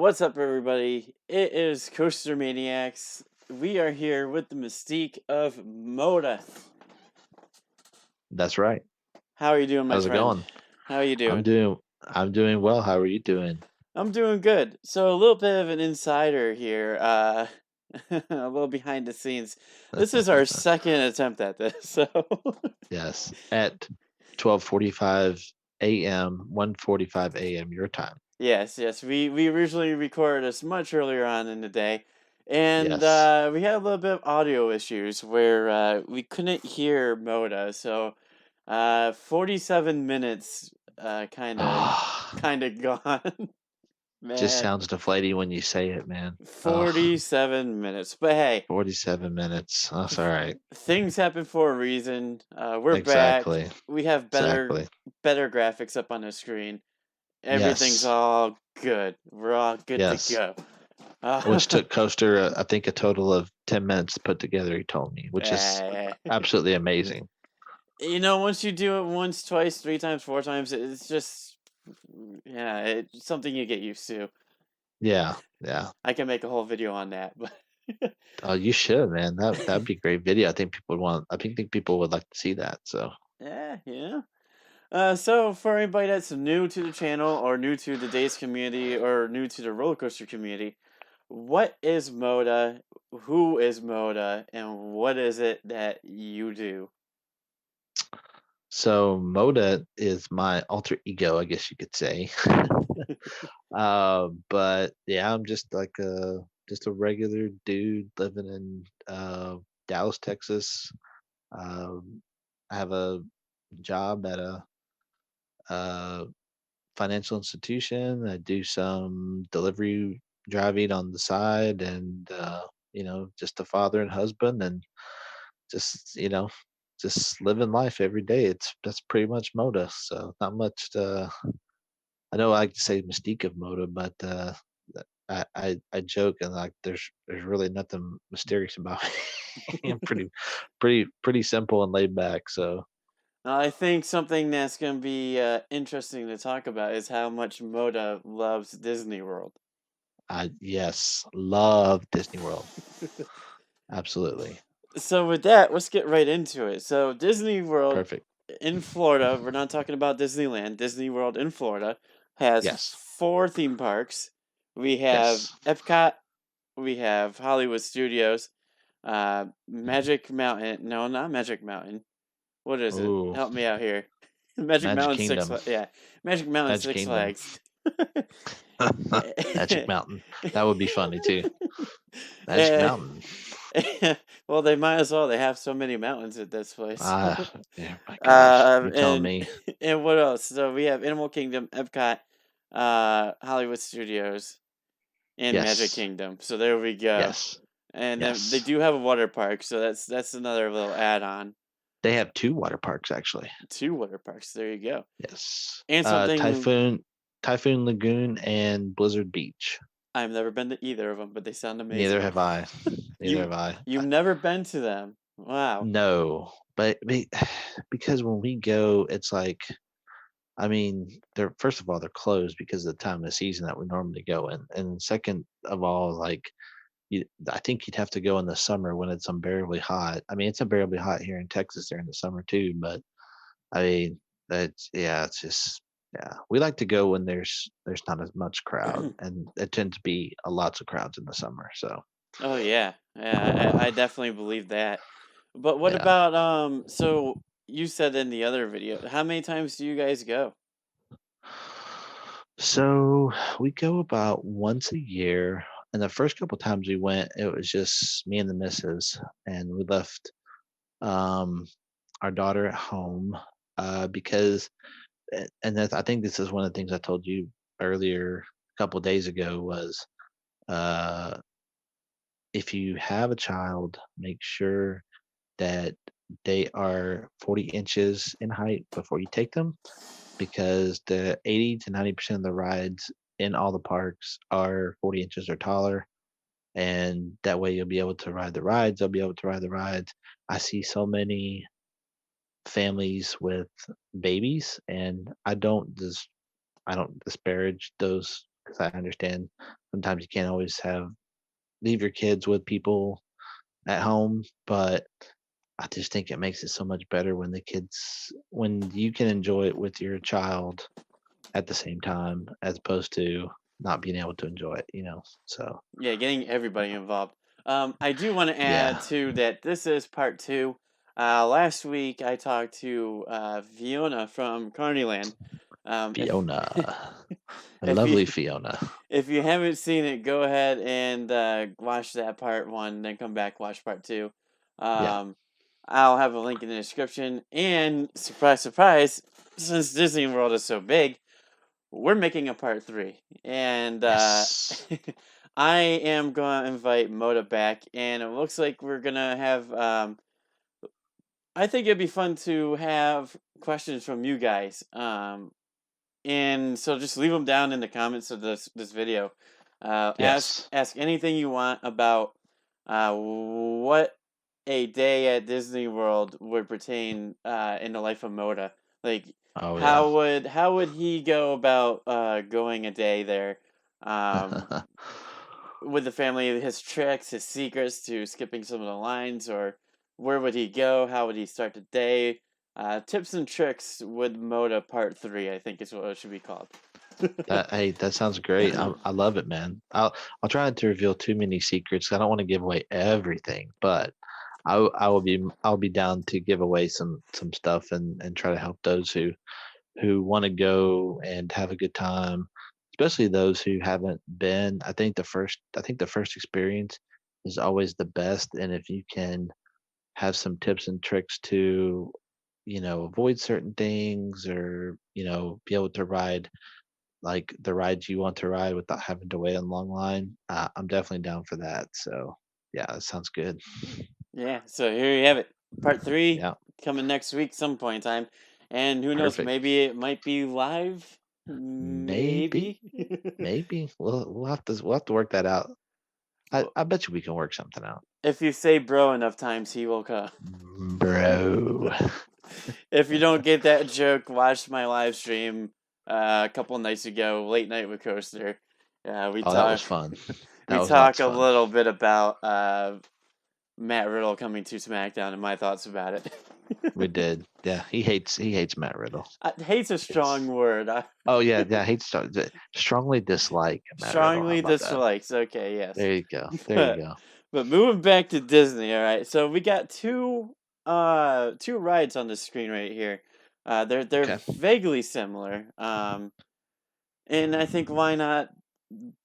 What's up, everybody? It is Coaster Maniacs. We are here with the mystique of Moda. That's right. How are you doing, my How's it friend? going? How are you I'm doing? doing I'm doing well. How are you doing? I'm doing good. So, a little bit of an insider here, a little behind the scenes. This is our second attempt at this, so Yes, at 12:45 a.m., 1:45 a.m. your time. yes. We originally recorded this much earlier on in the day, and Yes. we had a little bit of audio issues where we couldn't hear Moda. So 47 minutes kind of Ah, gone. just Man, sounds deflating when you say it, man. Oh, 47 minutes. But hey, 47 minutes. That's all right. things happen for a reason. We're back. Exactly. We have Exactly. better graphics up on the screen. Everything's Yes. all good. We're all good to Yes. go. Which took Coaster, I think, a total of 10 minutes to put together, he told me, which is Eh, absolutely amazing. once you do it once, twice, three times, four times, it's just, yeah, it's something you get used to. Yeah. Yeah. I can make a whole video on that, but Oh, you should, man. That'd be a great video. I think people would like to see that. So yeah. So for anybody that's new to the channel or new to the Days community or new to the roller coaster community, what is Moda? Who is Moda? And what is it that you do? Moda is my alter ego, I guess you could say. But yeah, I'm just a regular dude living in Dallas, Texas. Um, I have a job at a uh financial institution. I do some delivery driving on the side and just a father and husband and just, just living life every day. That's pretty much Moda. So not much I know I like to say mystique of Moda, but I joke and like there's really nothing mysterious about me. I'm pretty simple and laid back. So I think something that's going to be interesting to talk about is how much Moda loves Disney World. I yes, love Disney World. Absolutely. So with that, let's get right into it. So Disney World Perfect. in Florida, we're not talking about Disneyland. Disney World in Florida has Yes. four theme parks. We have Yes. Epcot, we have Hollywood Studios, Magic Mountain. No, not Magic Mountain. What is it? Ooh, Help me out here. Magic Magic Mountain Six Kingdom. Flags. Yeah, Magic Mountain Magic Six Kingdom. Flags. Magic Mountain. That would be funny too. Magic Eh, Mountain. well, they might as well. They have so many mountains at this place. Ah, yeah, my gosh. You telling And me? and what else? So we have Animal Kingdom, Epcot, Hollywood Studios, and Magic Yes. Kingdom. So there we go. Yes. And then they Yes. do have a water park, so that's another little add-on. They have 2 water parks actually. Two water parks. There you go. Yes. And something Typhoon Lagoon and Blizzard Beach. I've never been to either of them, but they sound Neither amazing. have I. Neither You have I. you've never been to them? Wow. No, but because when we go, it's like I mean, they're first of all, they're closed because of the time of the season that we normally go in, and second of all, like, I think you'd have to go in the summer when it's unbearably hot. I mean, it's unbearably hot here in Texas during the summer too, but I mean, that's yeah, it's just yeah. We like to go when there's not as much crowd, and it tends to be a lots of crowds in the summer. So Oh yeah, yeah. I definitely believe that. But what yeah. about So you said in the other video, how many times do you guys go? So we go about once a year, and the first couple times we went, it was just me and the missus, and we left um, our daughter at home because, and that's, I think this is one of the things I told you earlier a couple days ago was uh, if you have a child, make sure that they are 40 inches in height before you take them because the 80 to 90% of the rides in all the parks are 40 inches or taller. And that way you'll be able to ride the rides. They'll be able to ride the rides. I see so many families with babies, and I don't disparage those because I understand Sometimes you can't always have leave your kids with people at home, but I just think it makes it so much better when when you can enjoy it with your child at the same time as opposed to not being able to enjoy it, you know? So, Yeah, getting everybody involved. I do want to yeah, add too that this is part two. Last week I talked to Fiona from Carneyland. If Fiona, the if you lovely Fiona. if you haven't seen it, go ahead and watch that part one, then come back watch part two. Yeah. Um, I'll have a link in the description. And surprise, surprise, since Disney World is so big, we're making a part three, and Yes. I am gonna invite Moda back, and it looks like we're gonna have. I think it'd be fun to have questions from you guys. And so just leave them down in the comments of this video. Yes. Ask anything you want about what a day at Disney World would pertain in the life of Moda. Like Oh, yeah. how would he go about going a day there? Um, with the family, his tricks, his secrets to skipping some of the lines, or where would he go? How would he start the day? Tips and tricks with Moda Part Three, I think is what it should be called. Hey, that sounds great. I love it, man. I'll try not to reveal too many secrets. I don't want to give away everything, but I'll be down to give away some stuff and try to help those who want to go and have a good time, especially those who haven't been. I think the first experience is always the best, and if you can have some tips and tricks to, avoid certain things or, be able to ride like the rides you want to ride without having to wait in long line, I'm definitely down for that. So yeah, that sounds good. Yeah, so here you have it. Part three Yeah, coming next week, some point in time. And who knows, perfect. maybe it might be live. Maybe, Maybe. maybe we'll have to work that out. Well, I bet you we can work something out, if you say bro enough times, he will come. bro. If you don't get that joke, watch my live stream a couple nights ago, late night with Coaster. We Oh, that was talk fun. That we was lots talk of a fun. little bit about Matt Riddle coming to SmackDown and my thoughts about it. We did. Yeah, he hates Matt Riddle. Hate's a strong It's word. I Oh yeah, yeah. Strongly dislike Matt Riddle. How strongly about that? dislikes. Okay, yes. There you go. There you But go. but moving back to Disney, all right. So we got two rides on the screen right here. They're Okay. vaguely similar. And I think why not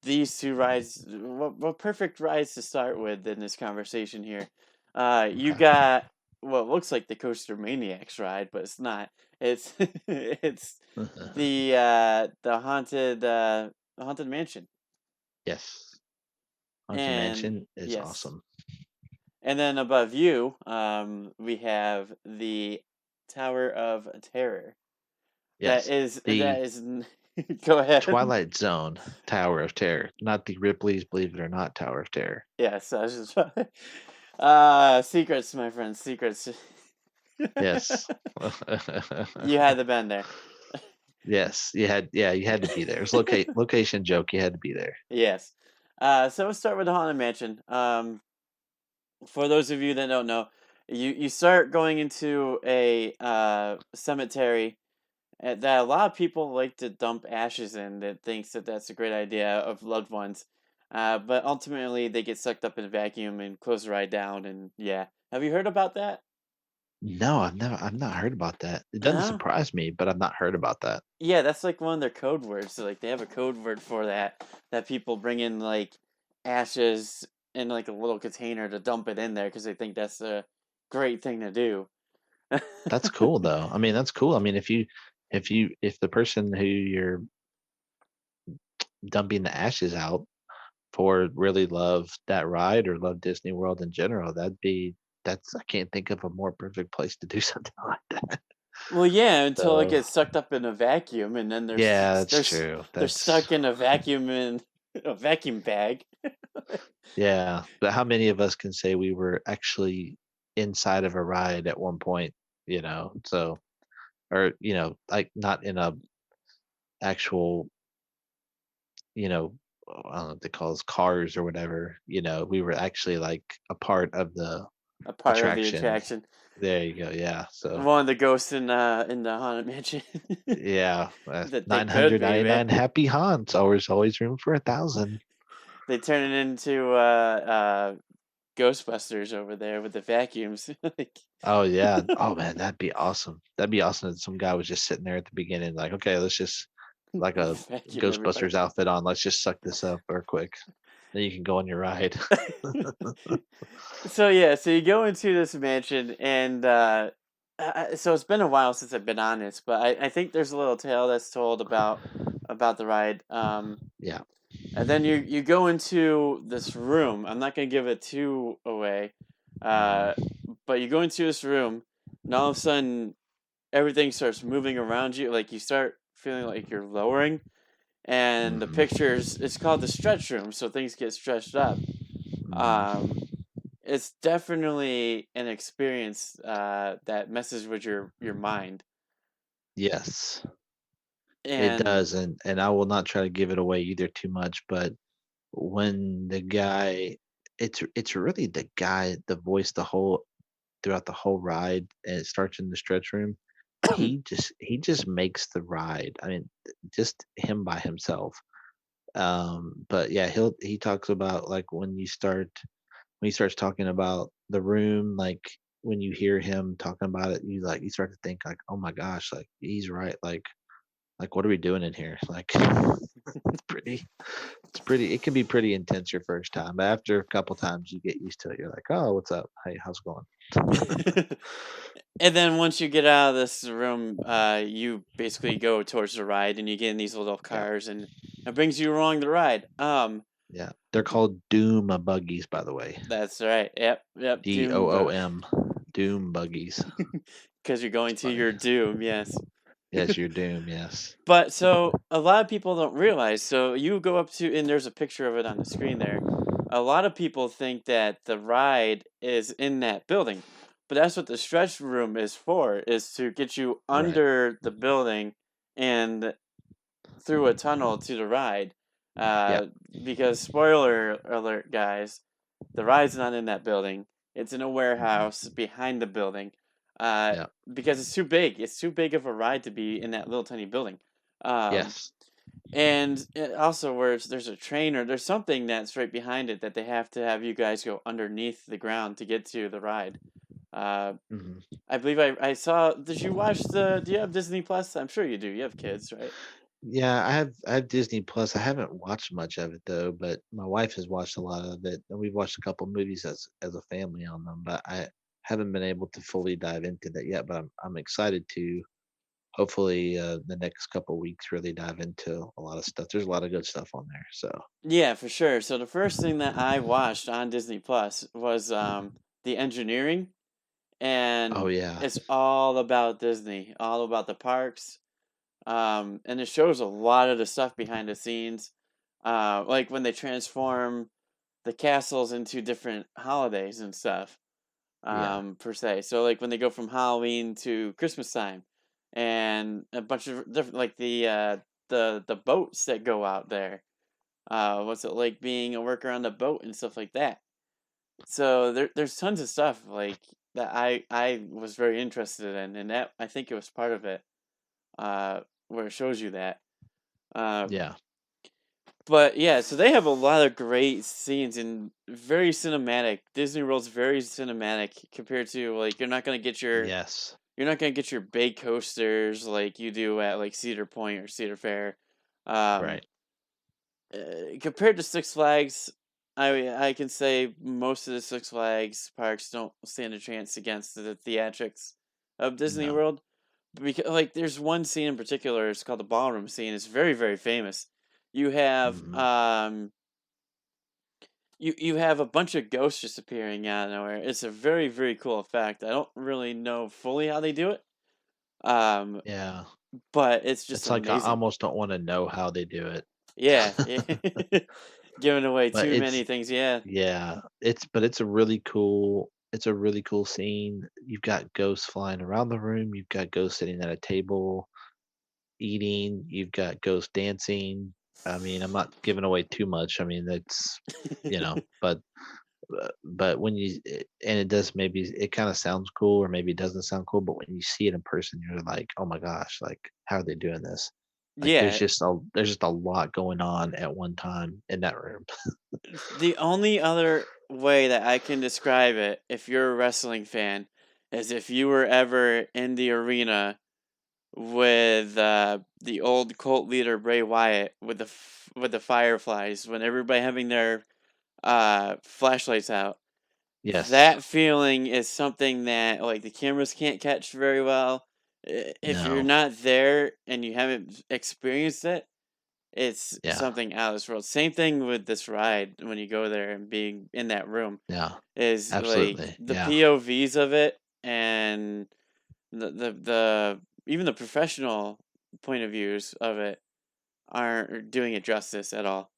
these two rides? What perfect rides to start with in this conversation here. You Okay. got what looks like the Coaster Maniacs ride, but it's not. It's it's the haunted mansion. Yes. Haunted And Mansion is yes. awesome. And then above you, we have the Tower of Terror. Yes. That The is go ahead. Twilight Zone Tower of Terror, not the Ripley's Believe It or Not Tower of Terror. Yes, I was just secrets, my friend, secrets. Yes. You had the bend there. Yes, you had to be there. It was location joke, you had to be there. Yes. So let's start with the haunted mansion. For those of you that don't know, you start going into a cemetery that a lot of people like to dump ashes in. That thinks that that's a great idea of loved ones, but ultimately they get sucked up in a vacuum and close the ride down. And yeah, have you heard about that? No, I've not heard about that. It doesn't No. surprise me, but I've not heard about that. Yeah, that's like one of their code words. So, like they have a code word for that. That people bring in like ashes in like a little container to dump it in there because they think that's a great thing to do. That's cool though. I mean, that's cool. I mean, if the person who you're dumping the ashes out for really love that ride or love Disney World in general, that's I can't think of a more perfect place to do something like that. Well, yeah, until it So gets sucked up in a vacuum, and then yeah, that's true. they're That's stuck in a vacuum in a vacuum bag. Yeah. But how many of us can say we were actually inside of a ride at one point, So or like not in a actual, I don't know what they call those cars or whatever. We were actually like a part of the A part of the attraction. attraction. There you go. Yeah. So One of the ghosts in the haunted mansion yeah, that they could be, man. 999 happy haunts. Always room for 1,000. They turn it into Ghostbusters over there with the vacuums. Like Oh yeah. Oh man, that'd be awesome. That'd be awesome if some guy was just sitting there at the beginning, like, okay, let's just like a vacuum everybody. Ghostbusters outfit on. Let's just suck this up real quick. Then you can go on your ride. So yeah, so you go into this mansion, and so it's been a while since I've been on this, but I think there's a little tale that's told about the ride. Yeah. And then you go into this room. I'm not gonna give it too away, uh, Mhm. but you go into this room, and all of a sudden everything starts moving around you. Like you start feeling like you're lowering, and the Mhm. pictures. It's called the stretch room, so things get stretched up. Mhm. Um, it's definitely an experience that messes with your mind, Yes. It and does, and I will not try to give it away either too much, but when the guy it's really the guy, the voice the whole throughout the whole ride, and it starts in the stretch room. He just makes the ride. I mean, just him by himself. But yeah, he talks about like when he starts talking about the room, like when you hear him talking about it, you start to think like, oh my gosh, like he's right. Like what are we doing in here? Like pretty it can be pretty intense your first time. But after a couple times you get used to it. You're like, oh, what's up? Hey, how's it going? and then once you get out of this room, you basically go towards the ride, and you get in these little Yeah. cars, and it brings you along the ride. Yeah. They're called Doom buggies, by the way. That's right. Yep, yep. Doom, DOOM. Doom buggies. because you're It's going to funny. your doom. Yes. Yes, you're Doom, yes. But so a lot of people don't realize. So you go up to, and there's a picture of it on the screen there. A lot of people think that the ride is in that building, but that's what the stretch room is for, is to get you Right. under the building and through a tunnel to the ride. Yeah. Uh, because spoiler alert, guys, the ride's not in that building. It's in a Mhm. warehouse behind the building. Uh, Yeah. because it's too big. It's too big of a ride to be in that little tiny building. Um, Yes. and it also, where there's a train or there's something that's right behind it that they have to have you guys go underneath the ground to get to the ride. Uh, Mhm. I believe I saw. Did you watch the? Do you have Disney Plus? I'm sure you do. You have kids, right? Yeah, I have Disney Plus. I haven't watched much of it though, but my wife has watched a lot of it, and we've watched a couple movies as a family on them. But I haven't been able to fully dive into that yet. But I'm excited to hopefully the next couple weeks really dive into a lot of stuff. There's a lot of good stuff on there. So Yeah, for sure. So the first thing that I watched on Disney Plus was the engineering, oh and yeah, it's all about Disney, all about the parks. And it shows a lot of the stuff behind the scenes, like when they transform the castles into different holidays and stuff, yeah, per se. So like when they go from Halloween to Christmas time, and a bunch of different, like the boats that go out there. What's it like being a worker on the boat and stuff like that? So there's tons of stuff like that I was very interested in, and that I think it was part of it, where it shows you that. Uh, yeah, but yeah, so they have a lot of great scenes and very cinematic. Disney World's very cinematic compared to, like, yes, you're not gonna get your big coasters like you do at like Cedar Point or Cedar Fair. Um, right, Compared to Six Flags, I can say most of the Six Flags parks don't stand a chance against the theatrics of Disney no, World. Because like there's one scene in particular, it's called the ballroom scene. It's very very famous. You have hmm you have a bunch of ghosts just appearing out of nowhere. It's a very very cool effect. I don't really know fully how they do it, um, yeah. but it's just It's like I amazing. almost don't want to know how they do it. Yeah, yeah. Giving away But too many things. Yeah. yeah, it's a really cool scene. You've got ghosts flying around the room, you've got ghosts sitting at a table eating, you've got ghosts dancing. I mean, I'm not giving away too much. I mean, it's but when and it does maybe it kind of sounds cool or maybe it doesn't sound cool, but when you see it in person, you're like, oh my gosh, like how are they doing this? Like Yeah, there's just a lot going on at one time in that room. the only other way that I can describe it, if you're a wrestling fan, is if you were ever in the arena with the old cult leader Bray Wyatt with with the Fireflies when everybody having their flashlights out. Yes. That feeling is something that like the cameras can't catch very well. If you're No. not there and you haven't experienced it, it's Yeah. something out of this world. Same thing with this ride when you go there and being in that room Yeah. is like Absolutely. the Yeah. POVs of it and the even the professional point of views of it aren't doing it justice at all.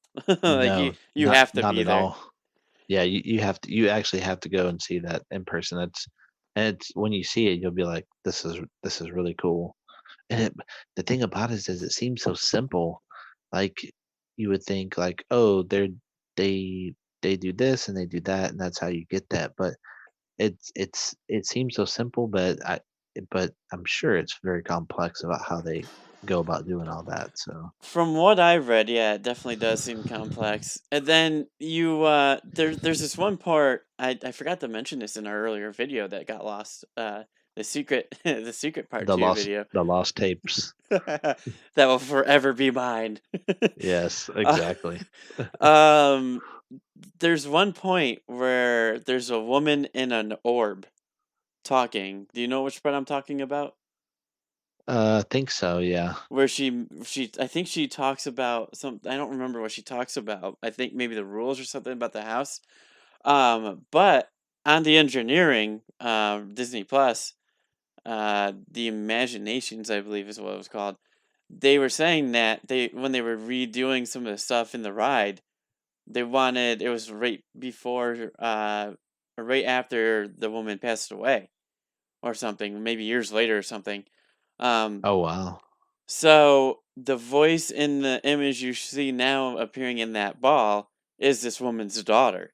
Like No, you have to not be at there. all. Yeah, you have to you actually have to go and see that in person. It's when you see it, you'll be like, this is really cool. And the thing about it is it seems so simple. Like you would think like, oh, they they do this and they do that and that's how you get that. But it seems so simple, but I'm sure it's very complex about how they go about doing all that. So From what I've read, yeah, it definitely does seem complex. And then you there's this one part I forgot to mention this in our earlier video that got lost. The secret the secret part 2 video the lost tapes. that will forever be mine. Yes, uh, exactly. um there's one point where there's a woman in an orb talking. Do you know which part I'm talking about? I think so, yeah. Where she I think she talks about some I don't remember what she talks about. I think maybe the rules or something about the house. But on the engineering, Disney Plus, the Imaginations, I believe is what it was called. They were saying that they when they were redoing some of the stuff in the ride, they wanted it was right before or right after the woman passed away or something, maybe years later or something. Um, Oh, wow. so the voice in the image you see now appearing in that ball is this woman's daughter,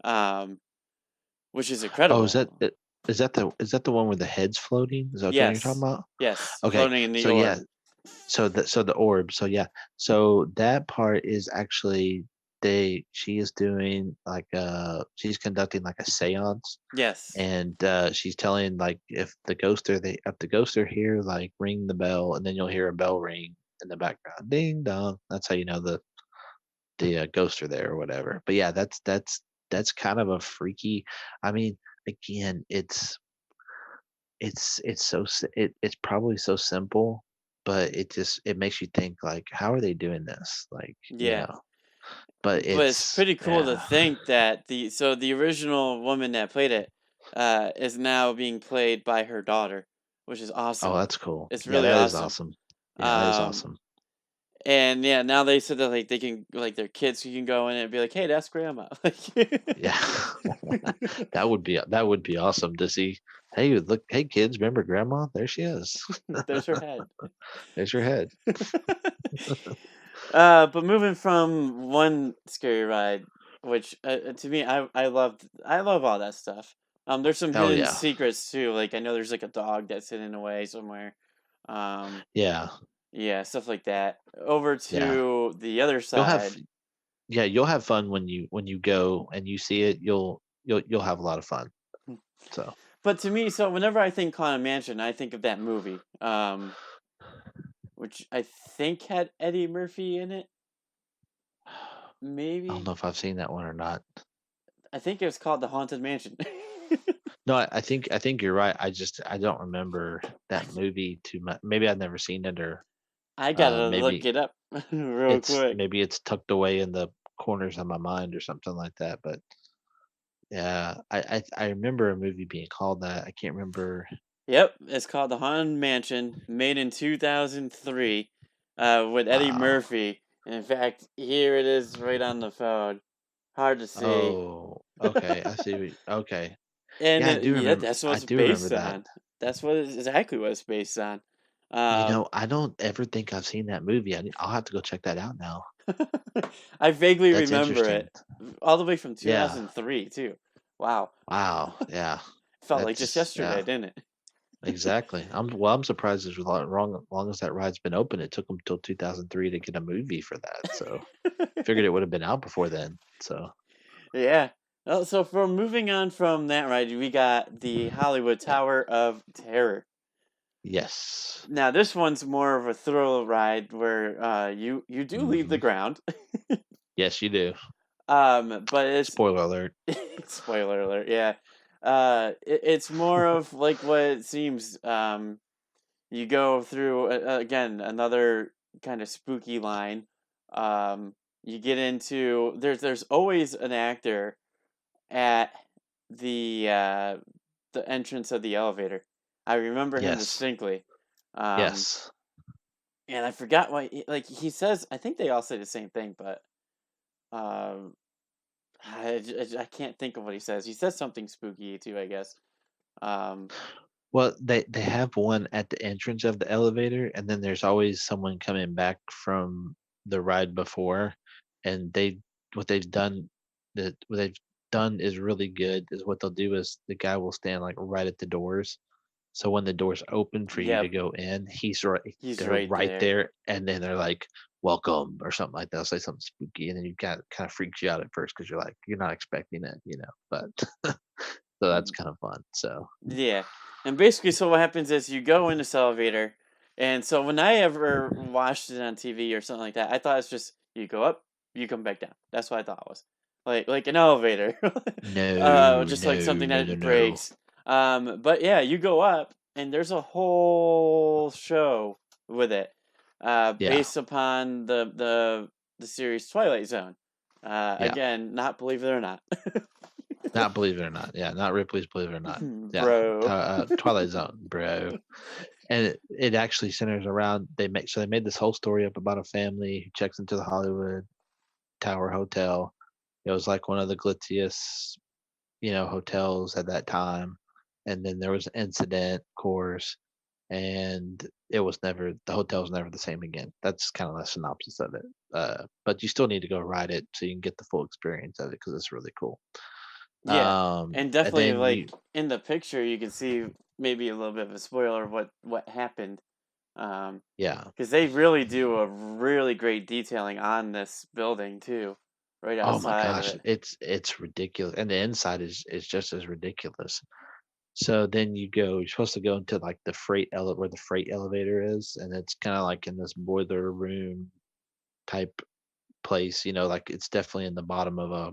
um, which is Oh, incredible. is that the one where the head's floating? Is that the one you're talking Yes, about? yes, Okay, floating in the so yeah, orb. so the orb, so yeah. So that part is actually she is doing like she's conducting like a séance Yes, and she's telling like if the ghosts are here, like ring the bell and then you'll hear a bell ring in the background. Ding dong. That's how you know the ghosts are there or whatever. But yeah, that's kind of a freaky. I mean, again, it's so it's probably so simple, but it makes you think like, how are they doing this? Like, yeah, but but it's it's pretty cool to yeah. think that the original woman that played it is now being played by her daughter, which is Oh, awesome. that's cool. It's Yeah, really that is awesome. awesome. Yeah, that is Um, awesome. and yeah, now they said that like they can like their kids you can go in and be like, hey, that's grandma. Yeah. That would be awesome to see. Hey, look, hey kids, remember grandma? There she is. There's her head. There's your head. But moving from one scary ride, which to me, I love all that stuff. There's some Oh hidden yeah. secrets too. Like I know there's like a dog that's hidden away somewhere. Um, Yeah. yeah, stuff like that. Over Yeah. to the other You'll have side. yeah, you'll have fun when you go and you see it. You'll have a lot of fun. So, But to me, so whenever I think Haunted Mansion, I think of that movie, which I think had Eddie Murphy in it. I don't Maybe know if I've seen that one or not. I think it was called The Haunted Mansion. No, I think you're right. I don't remember that movie too much. Maybe I've never seen it or I gotta look maybe it up real quick. it's tucked away in the corners of my mind or something like that. But yeah, I remember a movie being called that. I can't remember. Yep, it's called The Haunted Mansion, made in 2003, with Eddie Wow. Murphy. And in fact, here it is right on the phone. Hard to see. Oh, okay. I see. Okay. And Yeah, I do yeah, remember. that's what I it's do remember based that. on. That's what it's exactly what it's based on. I don't ever think I've seen that movie. I'll have to go check that out now. I vaguely That's remember interesting. it, all the way from Yeah. 2003 too. Wow. Wow. Yeah. Felt like just That's yesterday, yeah. didn't Exactly. I'm surprised as long as that ride's been open. It took them till 2003 to get a movie for that. So it? figured it would have been out before then. So Yeah. Well, so for moving on from that ride, we got the Hollywood Tower of Terror. yes. Now this one's more of a thrill ride where you do leave the Hmm. ground. Yes, you do. But it's Spoiler alert. spoiler alert, yeah. It's more of like what it seems. You go through again another kind of spooky line. You get into there's always an actor at the uh, the entrance of the elevator. I remember him Yes. distinctly. Um, Yes. and I forgot what like he says. I think they all say the same thing, but um, I can't think of what he says. He says something spooky too, I guess. Um, Well, they have one at the entrance of the elevator, and then there's always someone coming back from the ride before, and what they've done what they've done is really good. Is what they'll do is the guy will stand like right at the doors, so when the doors open for you to yep, go in, he's they're right right there. there, and then they're like welcome or something like that. They'll say something spooky, and then you got kind of freaks you out at first because you're not expecting it, but so that's kind of fun. So Yeah. And basically, so what happens is you go in this elevator. And so when I ever watched it on TV or something like that, I thought it's just you go up, you come back down. That's what I thought it was. Like an elevator. no, Just like no, something no, no, that no. breaks. But yeah, you go up and there's a whole show with it. Yeah, Based upon the series Twilight Zone. yeah. Again, not believe it or not. Not Believe It or Not. Yeah, not Ripley's Believe It or Not. Yeah, Bro. Twilight Zone, bro. And it actually centers around they made this whole story up about a family who checks into the Hollywood Tower Hotel. It was like one of the glitziest, hotels at that time. And then there was an incident, of course, and the hotel was never the same again. That's kind of the synopsis of it. But you still need to go ride it so you can get the full experience of it because it's really cool. Yeah, and And definitely then like in the picture you can see maybe a little bit of a spoiler of what happened. yeah. Because they really do a really great detailing on this building too, right Oh my outside of gosh, it. it's ridiculous, and the inside is just as ridiculous. So then you're supposed to go into like where the freight elevator is, and it's kind of like in this boiler room type place. Like it's definitely in the bottom of a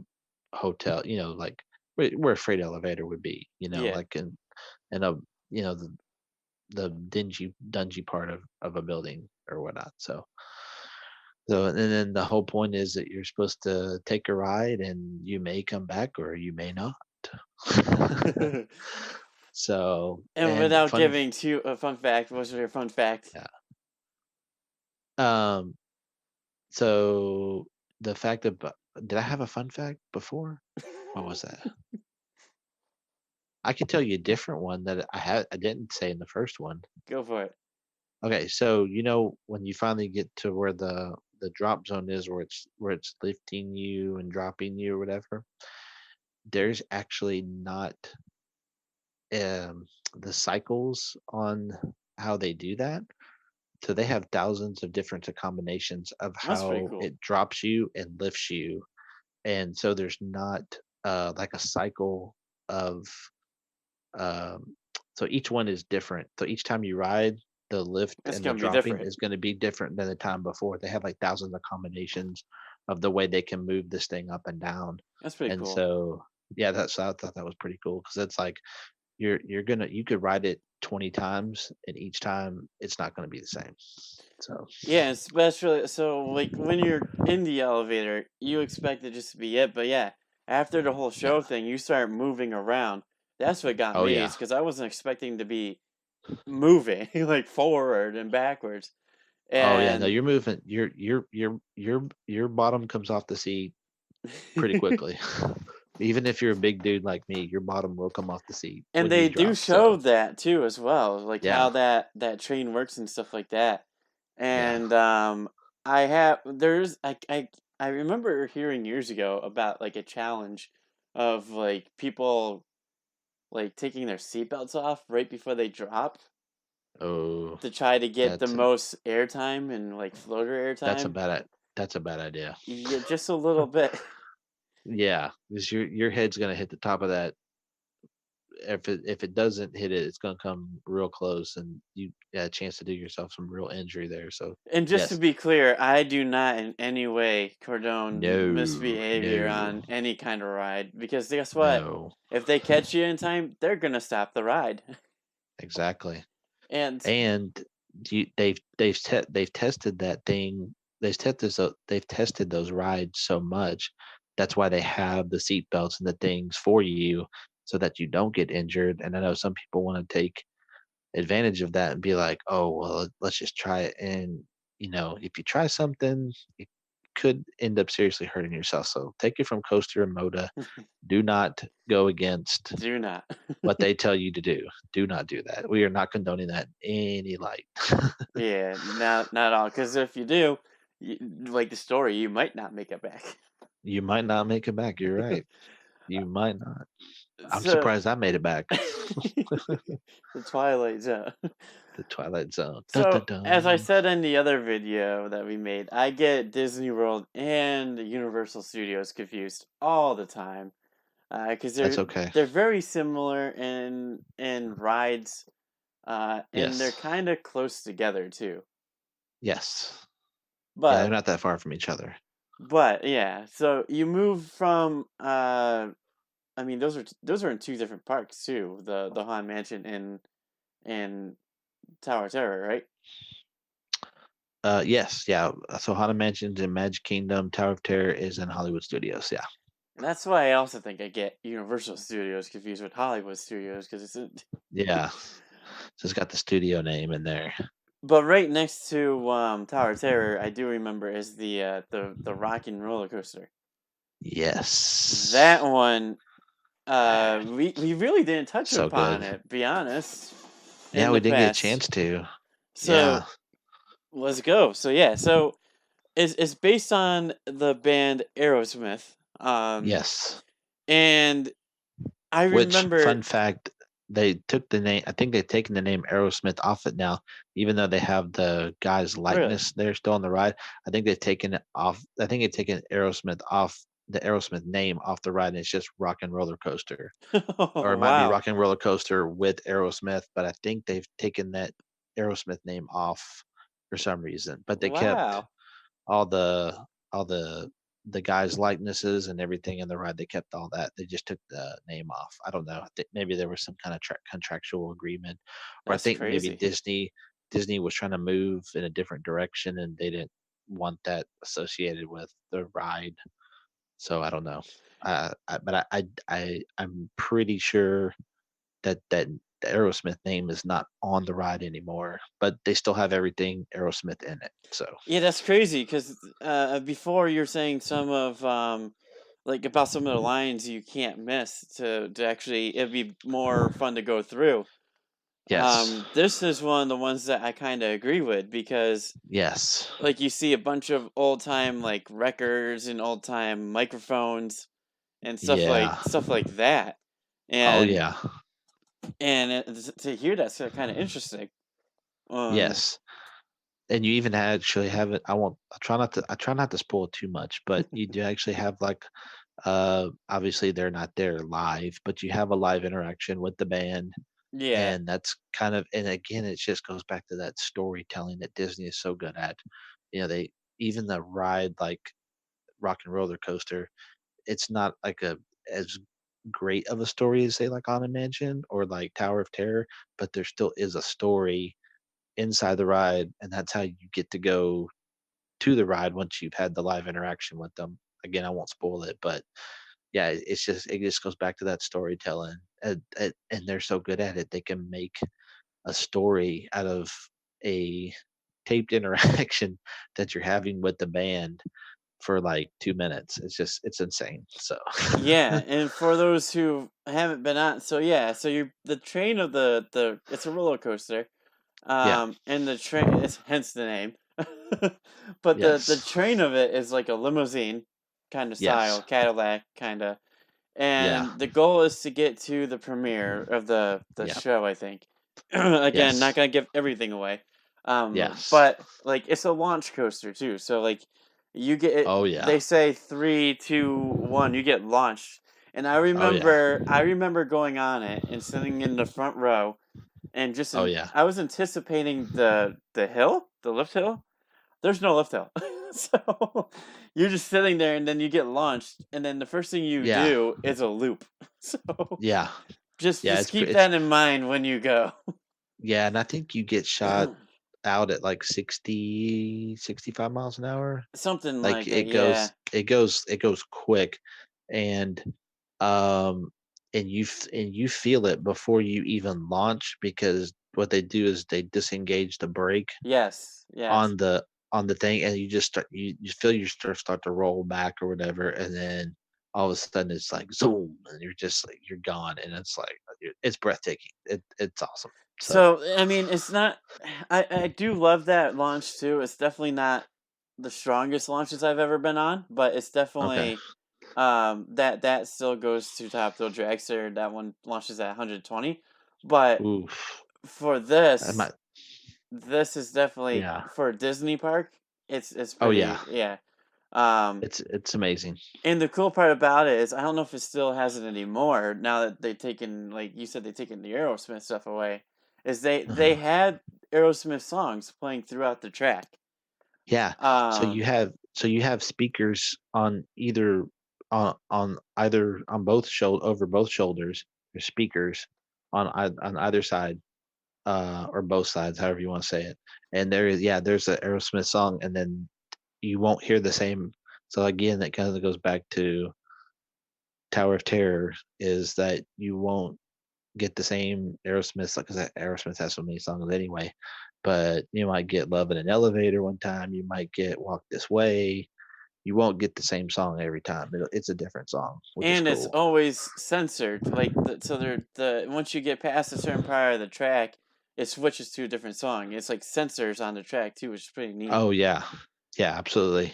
hotel. Like where a freight elevator would be. Yeah, Like in a the dingy dungy part of a building or whatnot. So and then the whole point is that you're supposed to take a ride and you may come back or you may not. and So, and without giving too a fun fact, what's your fun fact? yeah. Um, so the fact about did I have a fun fact before? What was that? I could tell you a different one that I didn't say in the first one. Go for it. Okay, so when you finally get to where the drop zone is where it's lifting you and dropping you or whatever, there's actually not the cycles on how they do that. So they have thousands of different combinations of That's pretty how cool. it drops you and lifts you. And so there's not like a cycle of so each one is different. So each time you ride, the lift It's and the gonna be dropping different. is going to be different than the time before. They have like thousands of combinations of the way they can move this thing up and down. That's pretty And cool. so yeah, I thought that was pretty cool because it's like you could ride it 20 times and each time it's not gonna be the same. So, Yeah, especially so like when you're in the elevator, you expect it just to be it, but yeah, after the whole yeah. show thing, you start moving around. That's what got Oh, me, yeah. is because I wasn't expecting to be moving like forward and backwards. Oh, yeah, no, And you're moving your bottom comes off the seat pretty quickly. Even if you're a big dude like me, your bottom will come off the seat And when you they do drop. show So that too as well, like yeah. how that train works and stuff like that. Yeah. And I have there's I remember hearing years ago about like a challenge of like people like taking their seatbelts off right before they drop Oh, to try to get the that's most airtime and like floater that's a airtime. that's a bad idea. Yeah, just a little bit. Yeah, 'cause your head's gonna hit the top of that. If it doesn't hit it, it's gonna come real close, and you got a chance to do yourself some real injury there. So And just to yes, be clear, I do not in any way condone no, misbehavior no, on any kind of ride because guess what? no, If they catch you in time, they're gonna stop the ride. exactly. And And they've tested that thing. They've tested those rides so much. That's why they have the seat belts and the things for you so that you don't get injured. And I know some people want to take advantage of that and be like, "Oh, well, let's just try it." And if you try something, it could end up seriously hurting yourself. So take it from Coaster and Moda. Do not go against do not. what they tell you to do. Do not do that. We are not condoning that in any light. Yeah, not at all. Because if you do, like the story, you might not make it back. You might not make it back. You're right. You might not. I'm So, surprised I made it back. the Twilight Zone. The Twilight Zone. Dun, dun, So, as I dun. said in the other video that we made, I get Disney World and Universal Studios confused all the time, because That's okay. they're very similar in rides, and they're Yes. kind of close together too. Yes. Yeah, they're But not that far from each other. yeah, so you move from I mean those are in two different parks too, the Haunted Mansion and Tower of Terror, right? Yes, yeah. So Haunted Mansions in Magic Kingdom, Tower of Terror is in Hollywood Studios. Yeah. And that's why I also think I get Universal Studios confused with Hollywood Studios because it's Yeah. So it's got the studio name in there. but right next to Tower of Terror, I do remember is the Rockin' Roller Coaster. That Yes. one, we really didn't touch So upon good. it, be honest, Yeah, in we the didn't get a past. chance to. So Yeah. let's go. So yeah, so it's based on the band Aerosmith. Yes. And I Which, remember fun fact, they took the name. I think they've taken the name Aerosmith off it now, even though they have the guy's really. likeness there still on the ride. I think they've taken it off. I think they've taken Aerosmith off the Aerosmith name off the ride, and it's just Rock and Roller Coaster, or it might be Wow. Rock and Roller Coaster with Aerosmith. But I think they've taken that Aerosmith name off for some reason. But they kept Wow. all the guys' likenesses and everything in the ride. They kept all that. They just took the name off. I don't know. I think maybe there was some kind of contractual agreement, or I That's think maybe crazy. Disney was trying to move in a different direction and they didn't want that associated with the ride. So I don't know. But I'm pretty sure that the Aerosmith name is not on the ride anymore, but they still have everything Aerosmith in it. So Yeah, that's crazy because before you're saying some of like about some of the lines you can't miss to actually it'd be more fun to go through. yes, This is one of the ones that I kind of agree with because yes, like you see a bunch of old time like records and old time microphones and yeah. stuff like that, Oh and yeah. to hear that's kind of interesting. Um, Yes. And you even actually have it. I try not to spoil too much, but you do actually have like obviously they're not there live, but you have a live interaction with the band. yeah. And that's kind of, and again, it just goes back to that storytelling that Disney is so good at. They even the ride like Rock and Roller Coaster, it's not like a as great of a story as say like On a Mansion or like Tower of Terror, but there still is a story inside the ride, and that's how you get to go to the ride once you've had the live interaction with them. Again, I won't spoil it, but yeah, it just goes back to that storytelling, and they're so good at it. They can make a story out of a taped interaction that you're having with the band for like 2 minutes. It's insane. So Yeah, and for those who haven't been on, so yeah, so you're the train of the it's a roller coaster, yeah, and the train it's hence the name, but the yes, train of it is like a limousine kind of yes, style, Cadillac kind of, yeah, and the goal is to get to the premiere of the yeah, show. I think, again, not yes, gonna give everything away, yes. but like it's a launch coaster too. So like you get it, Oh yeah, they say 3, 2, 1, you get launched. And oh yeah, I remember going on it and sitting in the front row and just oh yeah, I was anticipating the hill, the lift hill. There's no lift hill. So you're just sitting there and then you get launched and then the first thing you yeah, do is a loop. So yeah, yeah. just keep that in mind when you go. Yeah, and I think you get shot out at like 60, 65 miles an hour. Something Like like that, yeah. it goes quick, and um and you feel it before you even launch, because what they do is they disengage the brake Yes, yes. on the thing, and you just you feel your stuff start to roll back or whatever, and then all of a sudden it's like zoom, and you're just like you're gone, and it's like it's breathtaking. It's awesome. So So, I mean, it's not I do love that launch too. It's definitely not the strongest launches I've ever been on, but it's okay. definitely that still goes to Top Thrill Dragster. That one launches at 120. But Oof. for I this, might this is definitely yeah. for a Disney park. It's Oh, yeah. pretty, yeah. Um It's amazing. and the cool part about it is I don't know if it still has it anymore now that they've taken, like you said, they've taken the Aerosmith stuff away. Is they Uh-huh. had Aerosmith songs playing throughout the track. Yeah. Um So you have speakers on either on either on both over both shoulders. There's speakers on either side, or both sides, however you wanna say it. And there is yeah, there's a Aerosmith song, and then you won't hear the same. So again, that kinda goes back to Tower of Terror, is that you won't get the same Aerosmith, like, 'cause Aerosmith has so many songs anyway, but you might get Love in an Elevator one time, you might get Walk This Way, you won't get the same song every time. It's a different song, which is and it's cool. always censored. Like so they're the once you get past a certain part of the track, it switches to a different song. It's like sensors on the track too, which is pretty neat. Oh, yeah. Yeah, absolutely.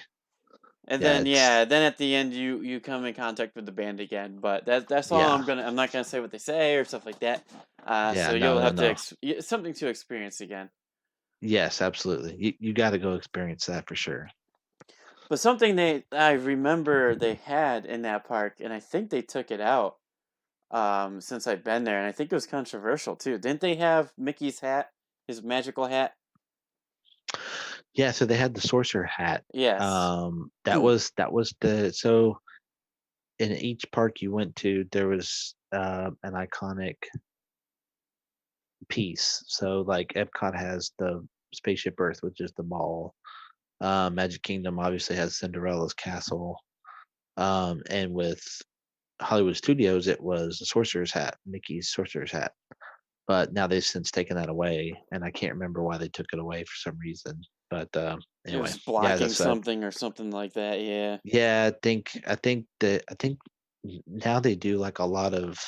And Yeah, then it's yeah, then at the end you come in contact with the band again. But that's all yeah. I'm not gonna say what they say or stuff like that. Yeah, So no, you'll no, have to no. something to experience again. Yes, absolutely. You gotta go experience that for sure. But something I remember they had in that park, and I think they took it out since I've been there, and I think it was controversial too. Didn't they have Mickey's hat, his magical hat? Yeah, so they had the sorcerer hat. Yes. That was the so in each park you went to, there was, an iconic piece. So, like, Epcot has the Spaceship Earth, which is the mall. Magic Kingdom obviously has Cinderella's castle. And with Hollywood Studios, it was the Sorcerer's Hat, Mickey's Sorcerer's Hat. But now they've since taken that away, and I can't remember why they took it away for some reason. But It anyway, was yeah, blocking that's something or something like that. Yeah. yeah. I think now they do like a lot of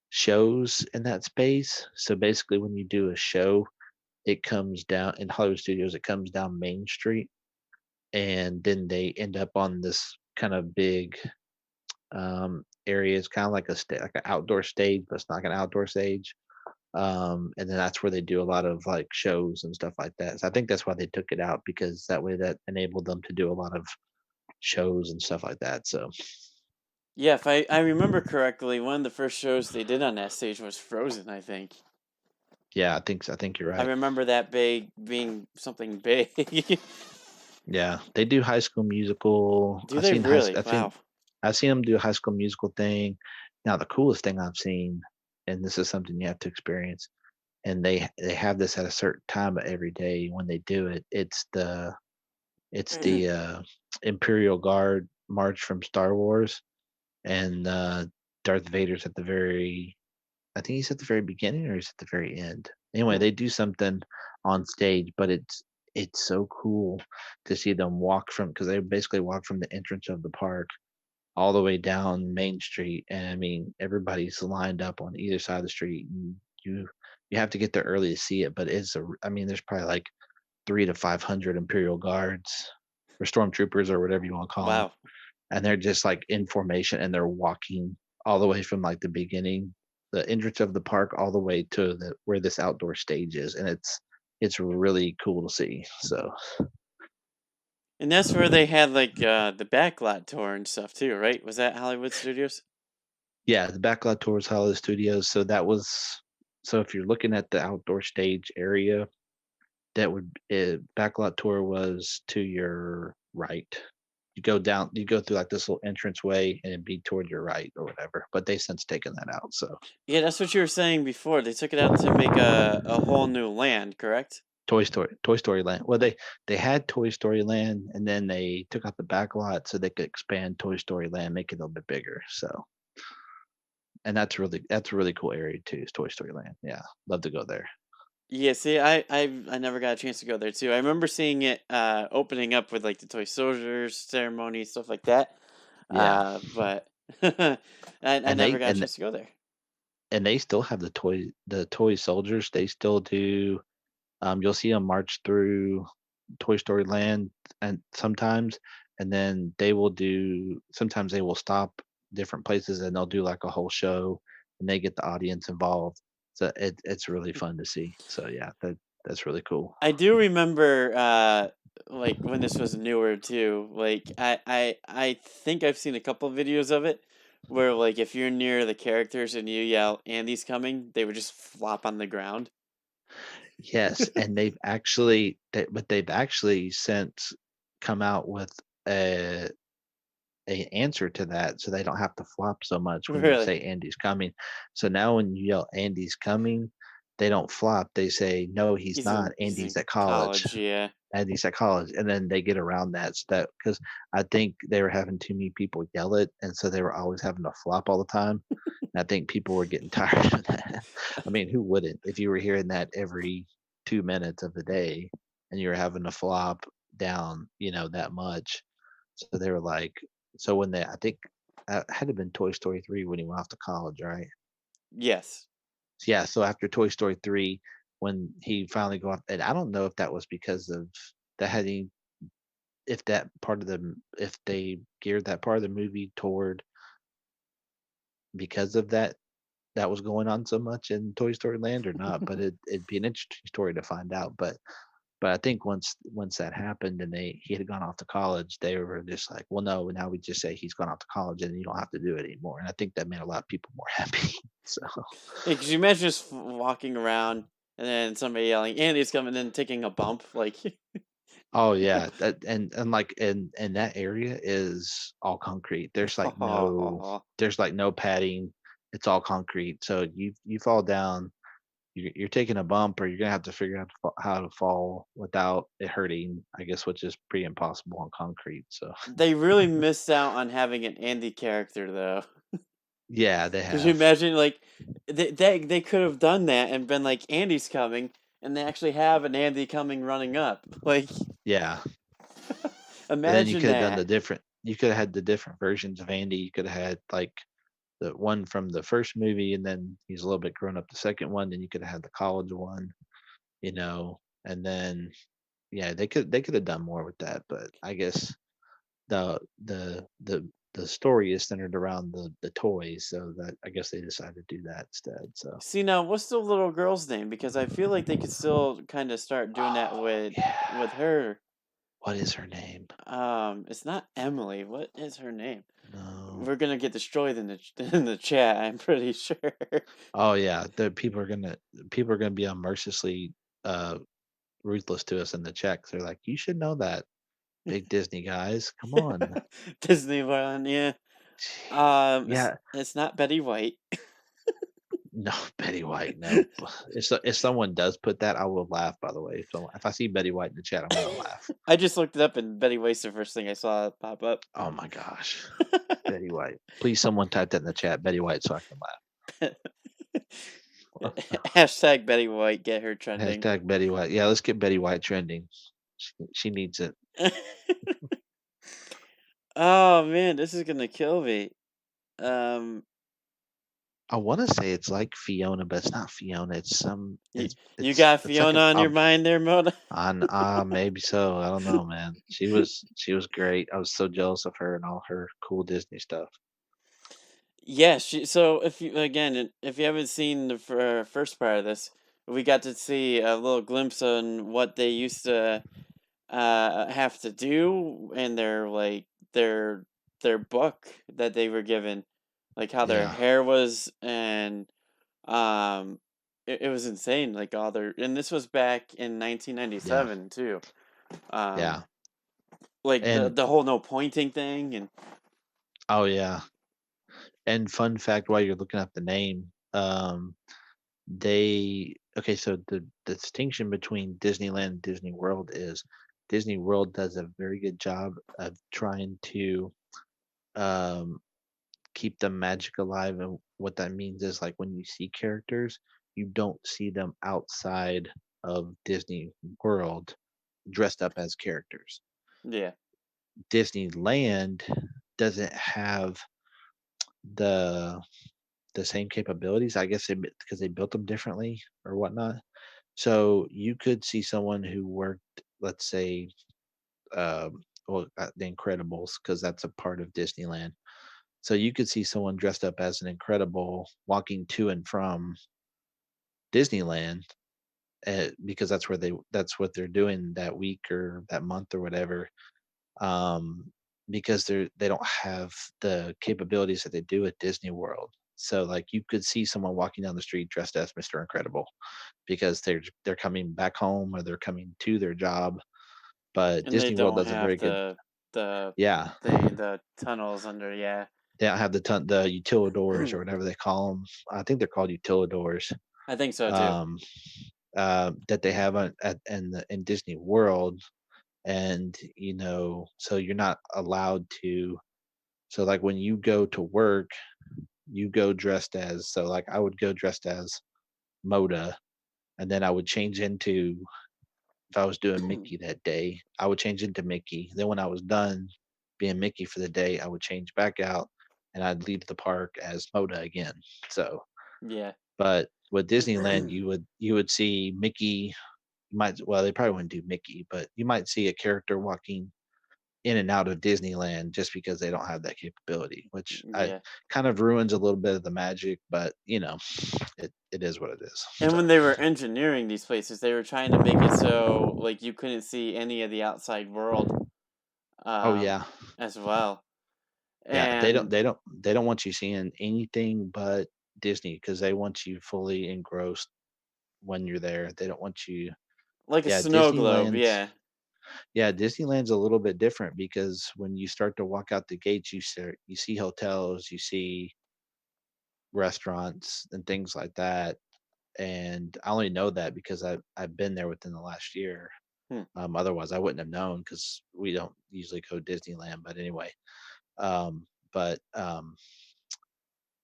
shows in that space. So basically, when you do a show, it comes down in Hollywood Studios. It comes down Main Street, and then they end up on this kind of big area. It's kind of like like an outdoor stage, but it's not like an outdoor stage. And then that's where they do a lot of like shows and stuff like that. So I think that's why they took it out, because that way that enabled them to do a lot of shows and stuff like that. So Yeah, if I remember correctly, one of the first shows they did on that stage was Frozen, I think. yeah, I think you're I right. remember that big being something big. Yeah, they do High School Musical. Do they really? Wow. I've seen them do a High School Musical thing. Now the coolest thing I've seen, and this is something you have to experience, and they have this at a certain time every day when they do it. It's the Imperial Guard march from Star Wars, and Darth Vader's at the very, I think he's at the very beginning or he's at the very end. Anyway, they do something on stage, but it's so cool to see them walk from because they basically walk from the entrance of the park all the way down Main Street, and I mean, everybody's lined up on either side of the street, and you you have to get there early to see it, but I mean, there's probably like 3 to 500 Imperial Guards or stormtroopers or whatever you wanna call them, Wow. and they're just, like, in formation, and they're walking all the way from, like, the beginning, the entrance of the park all the way to the where this outdoor stage is, and it's really cool to see, so And that's where they had like the backlot tour and stuff too, right? Was that Hollywood Studios? yeah, the Backlot Tours Hollywood Studios, so if you're looking at the outdoor stage area, that would Backlot Tour was to your right. You go through, like, this little entranceway, and it'd be toward your right or whatever, but they since taken that out, so Yeah, that's what you were saying before. They took it out to make a whole new land, correct? Toy Story Land. Well, they had Toy Story Land, and then they took out the back lot so they could expand Toy Story Land, make it a little bit bigger, so and that's a really cool area too, is Toy Story Land. Yeah, love to go there. Yeah, see, I never got a chance to go there too. I remember seeing it opening up with like the toy soldiers ceremony stuff like that. Yeah, But I and never they got a and chance to go there. and they still have the toy soldiers. They still do. You'll see them march through Toy Story Land, and sometimes, and then they will do. Sometimes they will stop different places, and they'll do like a whole show, and they get the audience involved. So it's really fun to see. So yeah, that's really cool. I do remember like when this was newer too. Like I think I've seen a couple videos of it where like if you're near the characters and you yell Andy's coming, they would just flop on the ground. Yes, and but they've actually since come out with a a answer to that so they don't have to flop so much when you Really. say Andy's coming. So now when you yell Andy's coming, they don't flop. They say, "No, he's not. He's Andy's in at college." college, yeah. Andy's at college, and then they get around that so that because I think they were having too many people yell it, and so they were always having to flop all the time. And I think people were getting tired of that. I mean, who wouldn't? If you were hearing that every 2 minutes of the day and you were having to flop down, that much. So they were like so when they I think had to been Toy Story 3 when he went off to college, right? Yes. So, yeah, so after Toy Story 3, when he finally go off and I don't know if that was because of that had any if that part of the if they geared that part of the movie toward because of that was going on so much in Toy Story Land or not, but it'd be an interesting story to find out, but I think once that happened and he had gone off to college, they were just like, "Well, no, now we just say he's gone off to college and you don't have to do it anymore." And I think that made a lot of people more happy. So, Yeah, could you imagine just walking around and then somebody yelling Andy's coming and taking a bump like oh yeah, that and like and that area is all concrete. There's like no padding. It's all concrete. So you fall down, you're taking a bump, or you're gonna have to figure out how to fall without it hurting. I guess, which is pretty impossible on concrete. So they really missed out on having an Andy character though. yeah, they Could you have. imagine, like, they could have done that and been like, "Andy's coming," and they actually have an Andy coming running up. Like, Yeah, and then imagine that. you could have had the different versions of Andy. You could have had like the one from the first movie, and then he's a little bit grown up the second one. Then you could have had the college one, and then yeah, they could have done more with that. But I guess the the the the story is centered around the toys, so that I guess they decided to do that instead. So See, now, what's the little girl's name? Because I feel like they could still kind of start doing that oh with yeah, her. what is her name? It's not Emily. What is her name? No. We're gonna get destroyed in the in the chat. I'm pretty sure. Oh yeah, the people are gonna be unmercilessly uh ruthless to us in the chat. 'Cause they're like, you should know that, big Disney guys. Come on. Disney one, yeah. Yeah, It's not Betty White. no, Betty White, no. If someone does put that, I will laugh. By the way, if I see Betty White in the chat, I'm gonna laugh. I just looked it up and Betty White's the first thing I saw pop up. Oh my gosh, Betty White. Please, someone type that in the chat, Betty White, so I can laugh. Hashtag Betty White, get her trending. Hashtag Betty White. Yeah, let's get Betty White trending. She needs it. Oh man, this is gonna kill me. Um, I want to say it's like Fiona, but it's not Fiona. It's some. you got It's like Fiona an on your mind there, Moda? on maybe so. I don't know, man. She was great. I was so jealous of her and all her cool Disney stuff. Yeah, so if you again, if you haven't seen the first part of this, we got to see a little glimpse on what they used to have to do in their their book that they were given, like how their Yeah, hair was, and it was insane. Like all their, and this was back in yeah, 1997 too. yeah. Um, like And the whole no pointing thing, and oh yeah. And fun fact, while you're looking up the name, they okay. So the distinction between Disneyland and Disney World is Disney World does a very good job of trying to um keep the magic alive. And what that means is like when you see characters, you don't see them outside of Disney World dressed up as characters. yeah, Disneyland doesn't have the same capabilities. I guess because they built them differently or whatnot. So you could see someone who worked, let's say, the Incredibles, because that's a part of Disneyland. So you could see someone dressed up as an Incredible walking to and from Disneyland, because that's what they're doing that week or that month or whatever. Because they don't have the capabilities that they do at Disney World. So like you could see someone walking down the street dressed as Mr. Incredible because they're coming back home or they're coming to their job. But and they Disney World don't does a have very good, the yeah. the tunnels under. Yeah, They don't have the utilidors or whatever they call them. I think they're called utilidors. I think so too. Um, that they have in Disney World, and so you're not allowed to. So like when you go to work, you go dressed as, so like I would go dressed as Moda, and then I would change into, if I was doing Mickey that day, I would change into Mickey. Then when I was done being Mickey for the day, I would change back out and I'd leave the park as Moda again. So, Yeah. but with Disneyland, you would see Mickey. You might, well, they probably wouldn't do Mickey, but you might see a character walking in and out of Disneyland just because they don't have that capability, which I Yeah. kind of ruins a little bit of the magic, but it is what it is. And So, when they were engineering these places, they were trying to make it so like you couldn't see any of the outside world oh um yeah, as well. yeah, And they don't want you seeing anything but Disney because they want you fully engrossed when you're there. They don't want you. like a Yeah, snow globe, yeah. Disneyland's a little bit different because when you start to walk out the gates, you see hotels, you see restaurants and things like that. And I only know that because I've been there within the last year. Hmm. Otherwise, I wouldn't have known because we don't usually go to Disneyland. But anyway, um, but um,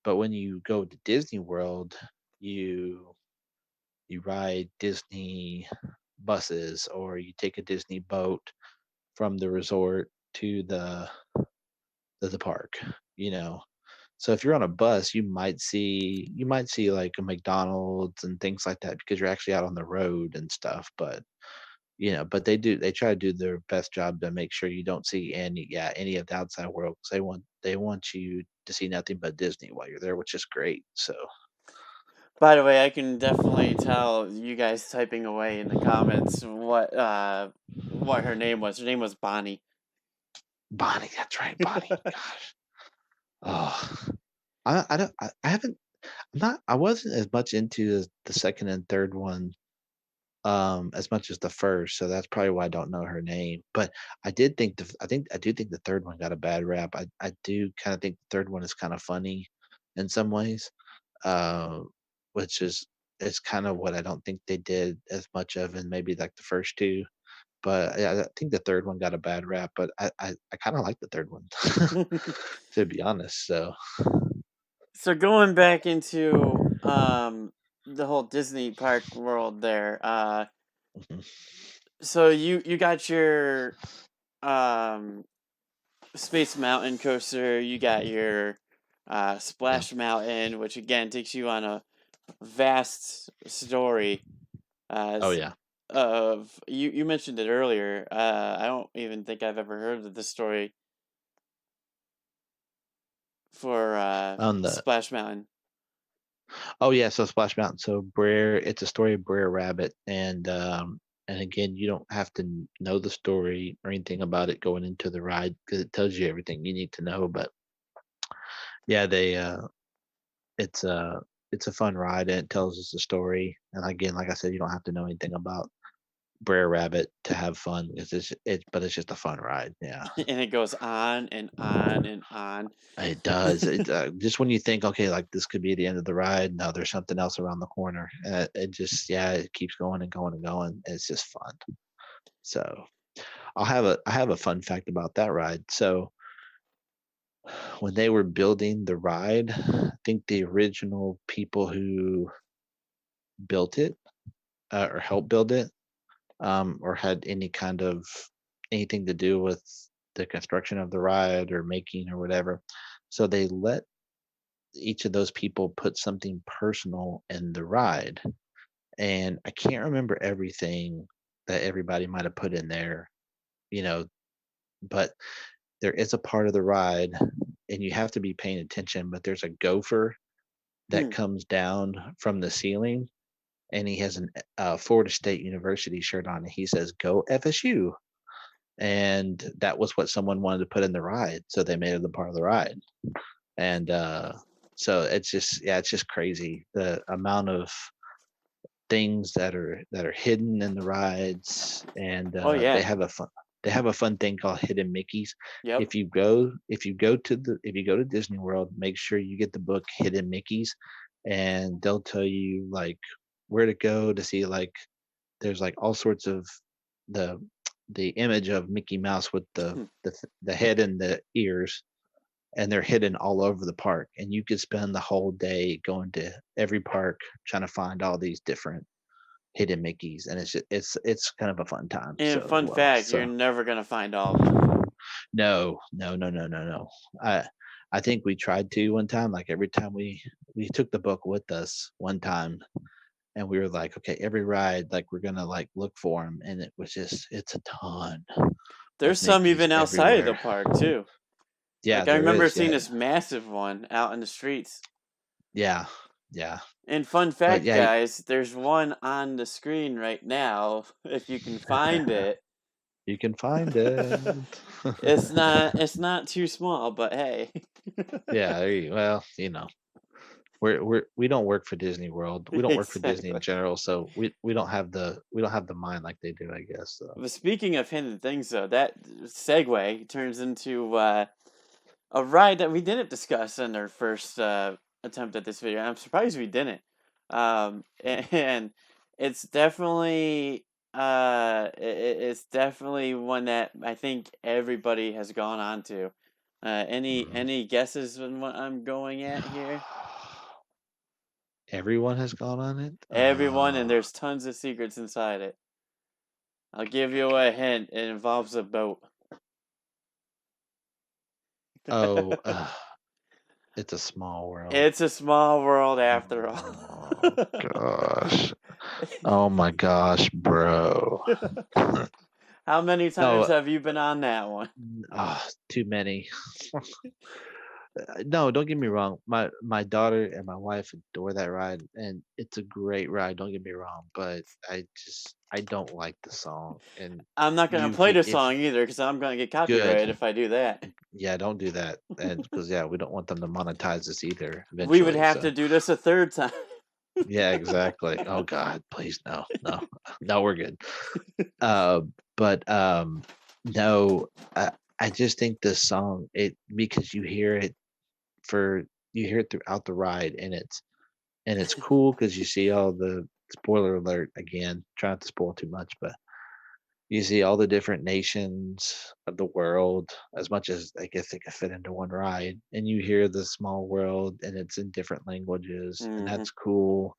but when you go to Disney World, you you ride Disney buses or you take a Disney boat from the resort to the park, you know. So if you're on a bus, you might see like a McDonald's and things like that because you're actually out on the road and stuff, but they try to do their best job to make sure you don't see any of the outside world 'cause they want you to see nothing but Disney while you're there, which is great. So By the way, I can definitely tell you guys typing away in the comments what her name was. Her name was Bonnie. Bonnie, that's right, Bonnie. Gosh. Oh, I don't I haven't I wasn't as much into the second and third one as much as the first, so that's probably why I don't know her name. But I do think the third one got a bad rap. I do kind of think the third one is kind of funny in some ways, uh, which is kind of what I don't think they did as much of in maybe like the first two. But I think the third one got a bad rap, but I kind of like the third one to be honest. So So going back into the whole Disney park world there, mhm. So you got your um Space Mountain coaster, you got your Yeah. Splash Mountain, which again takes you on a vast story Oh as yeah. of you mentioned it earlier. I don't even think I've ever heard of this story for On the Splash Mountain. Oh yeah, so Splash Mountain. So Brer, it's a story of Brer Rabbit, and again, you don't have to know the story or anything about it going into the ride because it tells you everything you need to know. But yeah, it's a it's a fun ride and it tells us the story. And again, like I said, you don't have to know anything about Brer Rabbit to have fun. But it's just a fun ride. Yeah. And it goes on and on and on. It does. Just when you think, okay, like this could be the end of the ride, no, there's something else around the corner. It just, yeah, it keeps going and going and going. It's just fun. So I have a fun fact about that ride. So when they were building the ride, I think the original people who built it or helped build it, or had any kind of anything to do with the construction of the ride or making or whatever. So they let each of those people put something personal in the ride. And I can't remember everything that everybody might have put in there, you know, but there is a part of the ride and you have to be paying attention, but there's a gopher that Hmm. comes down from the ceiling and he has an Florida State University shirt on and he says, "Go FSU." And that was what someone wanted to put in the ride. So they made it a part of the ride. And so it's just, yeah, it's just crazy the amount of things that are hidden in the rides, and Oh yeah. they have a fun thing called hidden Mickeys. Yep. If you go to Disney World, make sure you get the book Hidden Mickeys, and they'll tell you like where to go to see like there's like all sorts of the the image of Mickey Mouse with the head and the ears, and they're hidden all over the park. And you could spend the whole day going to every park trying to find all these different hidden Mickeys, and it's kind of a fun time. And So as fun well. fact, you're So never gonna find all of them. no, no, no, no, no, no. I think we tried to one time. Like every time we took the book with us one time, and we were like, okay, every ride, like we're gonna like look for them, and it was just it's a ton of There's some Mickeys even outside of the everywhere. park too. Yeah, Like I there remember is. seeing Yeah, this massive one out in the streets. yeah, yeah. And fun But fact, yeah, guys, there's one on the screen right now. If you can find it, you can find it. it's not too small, but hey. Yeah, well, we don't work for Disney World. We don't work for Disney in Exactly. general, so we don't have the mind like they do, I guess. So But speaking of hidden things, though, that segue turns into a ride that we didn't discuss in our first attempt at this video. I'm surprised we didn't. And it's definitely it's definitely one that I think everybody has gone on to. mhm. Any guesses on what I'm going at here? Everyone has gone on it. Everyone, and there's tons of secrets inside it. I'll give you a hint. It involves a boat. Oh, it's a small world. It's a small world after all. Oh gosh. Oh my gosh, bro. How many times No, have you been on that one? too many. No, don't get me wrong. My daughter and my wife adore that ride, and it's a great ride. Don't get me wrong, but I don't like the song. And I'm not gonna you, play the if song either because I'm gonna get good, copyrighted if I do that. yeah, don't do that. And because yeah, we don't want them to monetize this either We would eventually. have So to do this a third time. yeah, exactly. Oh God, please no, no, no, we're good. Uh, but no, I just think this song because for you hear it throughout the ride, and it's cool because you see all the spoiler alert again. Try not to spoil too much, but you see all the different nations of the world as much as I guess they could fit into one ride, and you hear the small world, and it's in different languages, and Hmm. that's cool.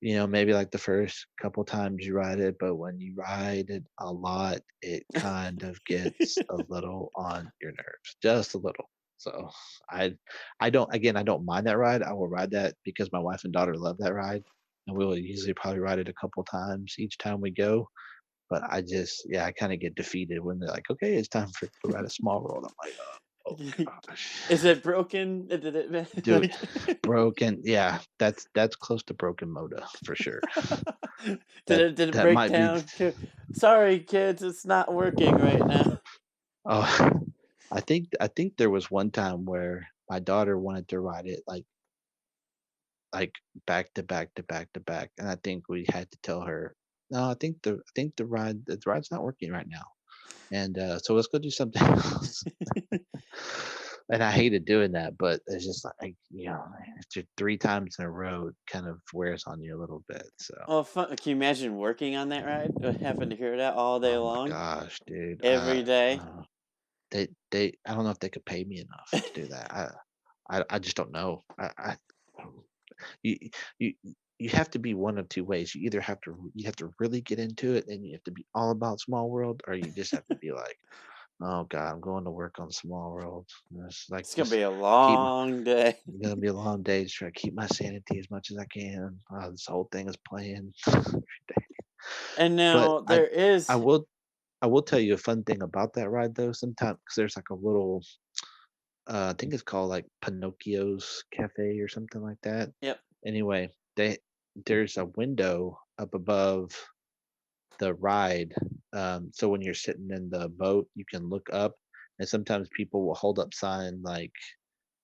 maybe like the first couple times you ride it, but when you ride it a lot, it kind of gets a little on your nerves, just a little. So I I don't mind that ride. I will ride that because my wife and daughter love that ride, and we will usually probably ride it a couple times each time we go. But I just, yeah, I kind of get defeated when they're like, okay, it's time for to ride a small world. I'm like, oh gosh, Is it broken? Did it dude, like broken. Yeah, that's close to broken Moda for sure. That did it that break might be. down? Sorry, kids, it's not working right now. Oh, I think there was one time where my daughter wanted to ride it like back to back to back to back, and I think we had to tell her, no, I think the ride's not working right now, and so let's go do something else. And I hated doing that, but it's just like, after 3 times in a row, it kind of wears on you a little bit. So, Oh, fun. Can you imagine working on that ride? Having to hear that all day oh my long, gosh, dude, every day. I don't know if they could pay me enough to do that. I just don't know. You you you have to be one of 2 ways. You have to really get into it, and you have to be all about Small World, or you just have to be like, "Oh god, I'm going to work on Small World." And it's like, It's gonna just be a keep my long day. it's gonna be a long day, just try to keep my sanity as much as I can. This whole thing is playing. And But now I there I is. will I will tell you a fun thing about that ride though sometimes, because there's like a little, I think it's called like Pinocchio's Cafe or something like that. Yep. Anyway, there's a window up above the ride, so when you're sitting in the boat, you can look up, and sometimes people will hold up sign like,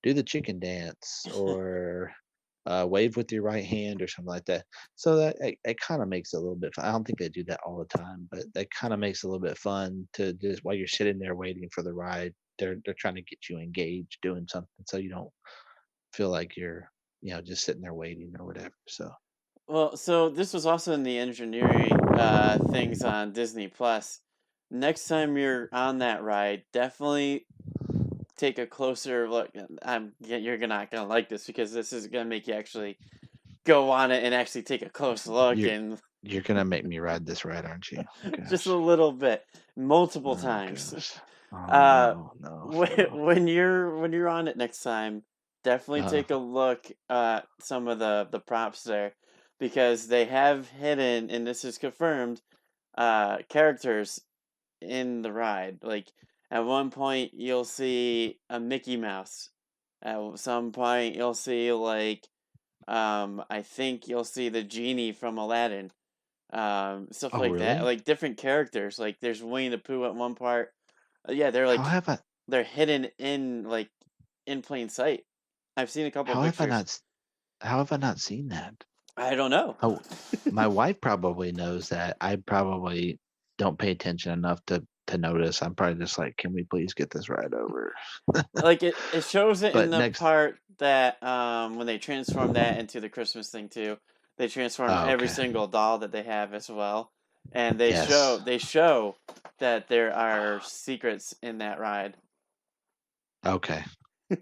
"Do the chicken dance," or, "Wave with your right hand," or something like that. So that it kinda makes it a little bit fun. I don't think they do that all the time, but that kinda makes it a little bit fun to just while you're sitting there waiting for the ride, they're trying to get you engaged doing something so you don't feel like you're, just sitting there waiting or whatever, so. Well, so this was also in the engineering things on Disney Plus. Next time you're on that ride, definitely take a closer look. You're not gonna like this because this is gonna make you actually go on it and actually take a close look You're and you're gonna make me ride this ride, aren't you? Oh just a gosh. little bit, multiple Oh times. gosh. Oh, Uh, no, no, when no. when you're on it next time, definitely Uh, take a look at some of the props there because they have hidden, and this is confirmed, characters in the ride. Like at one point, you'll see a Mickey Mouse. At some point, you'll see like I think you'll see the genie from Aladdin. Stuff oh, like that. really? Like different characters. Like there's Winnie the Pooh at one part. Yeah, How have I they're hidden in like in plain sight. I've seen a couple how have I pictures. not s how have I not seen that? I don't know. Oh, my wife probably knows that. I probably don't pay attention enough to notice. I'm probably just like, "Can we please get this ride over?" Like it shows it in But the next. part that when they transform that into the Christmas thing too. They transform Oh, every okay. single doll that they have as well. And Yes. they show that there are secrets in that ride. Okay.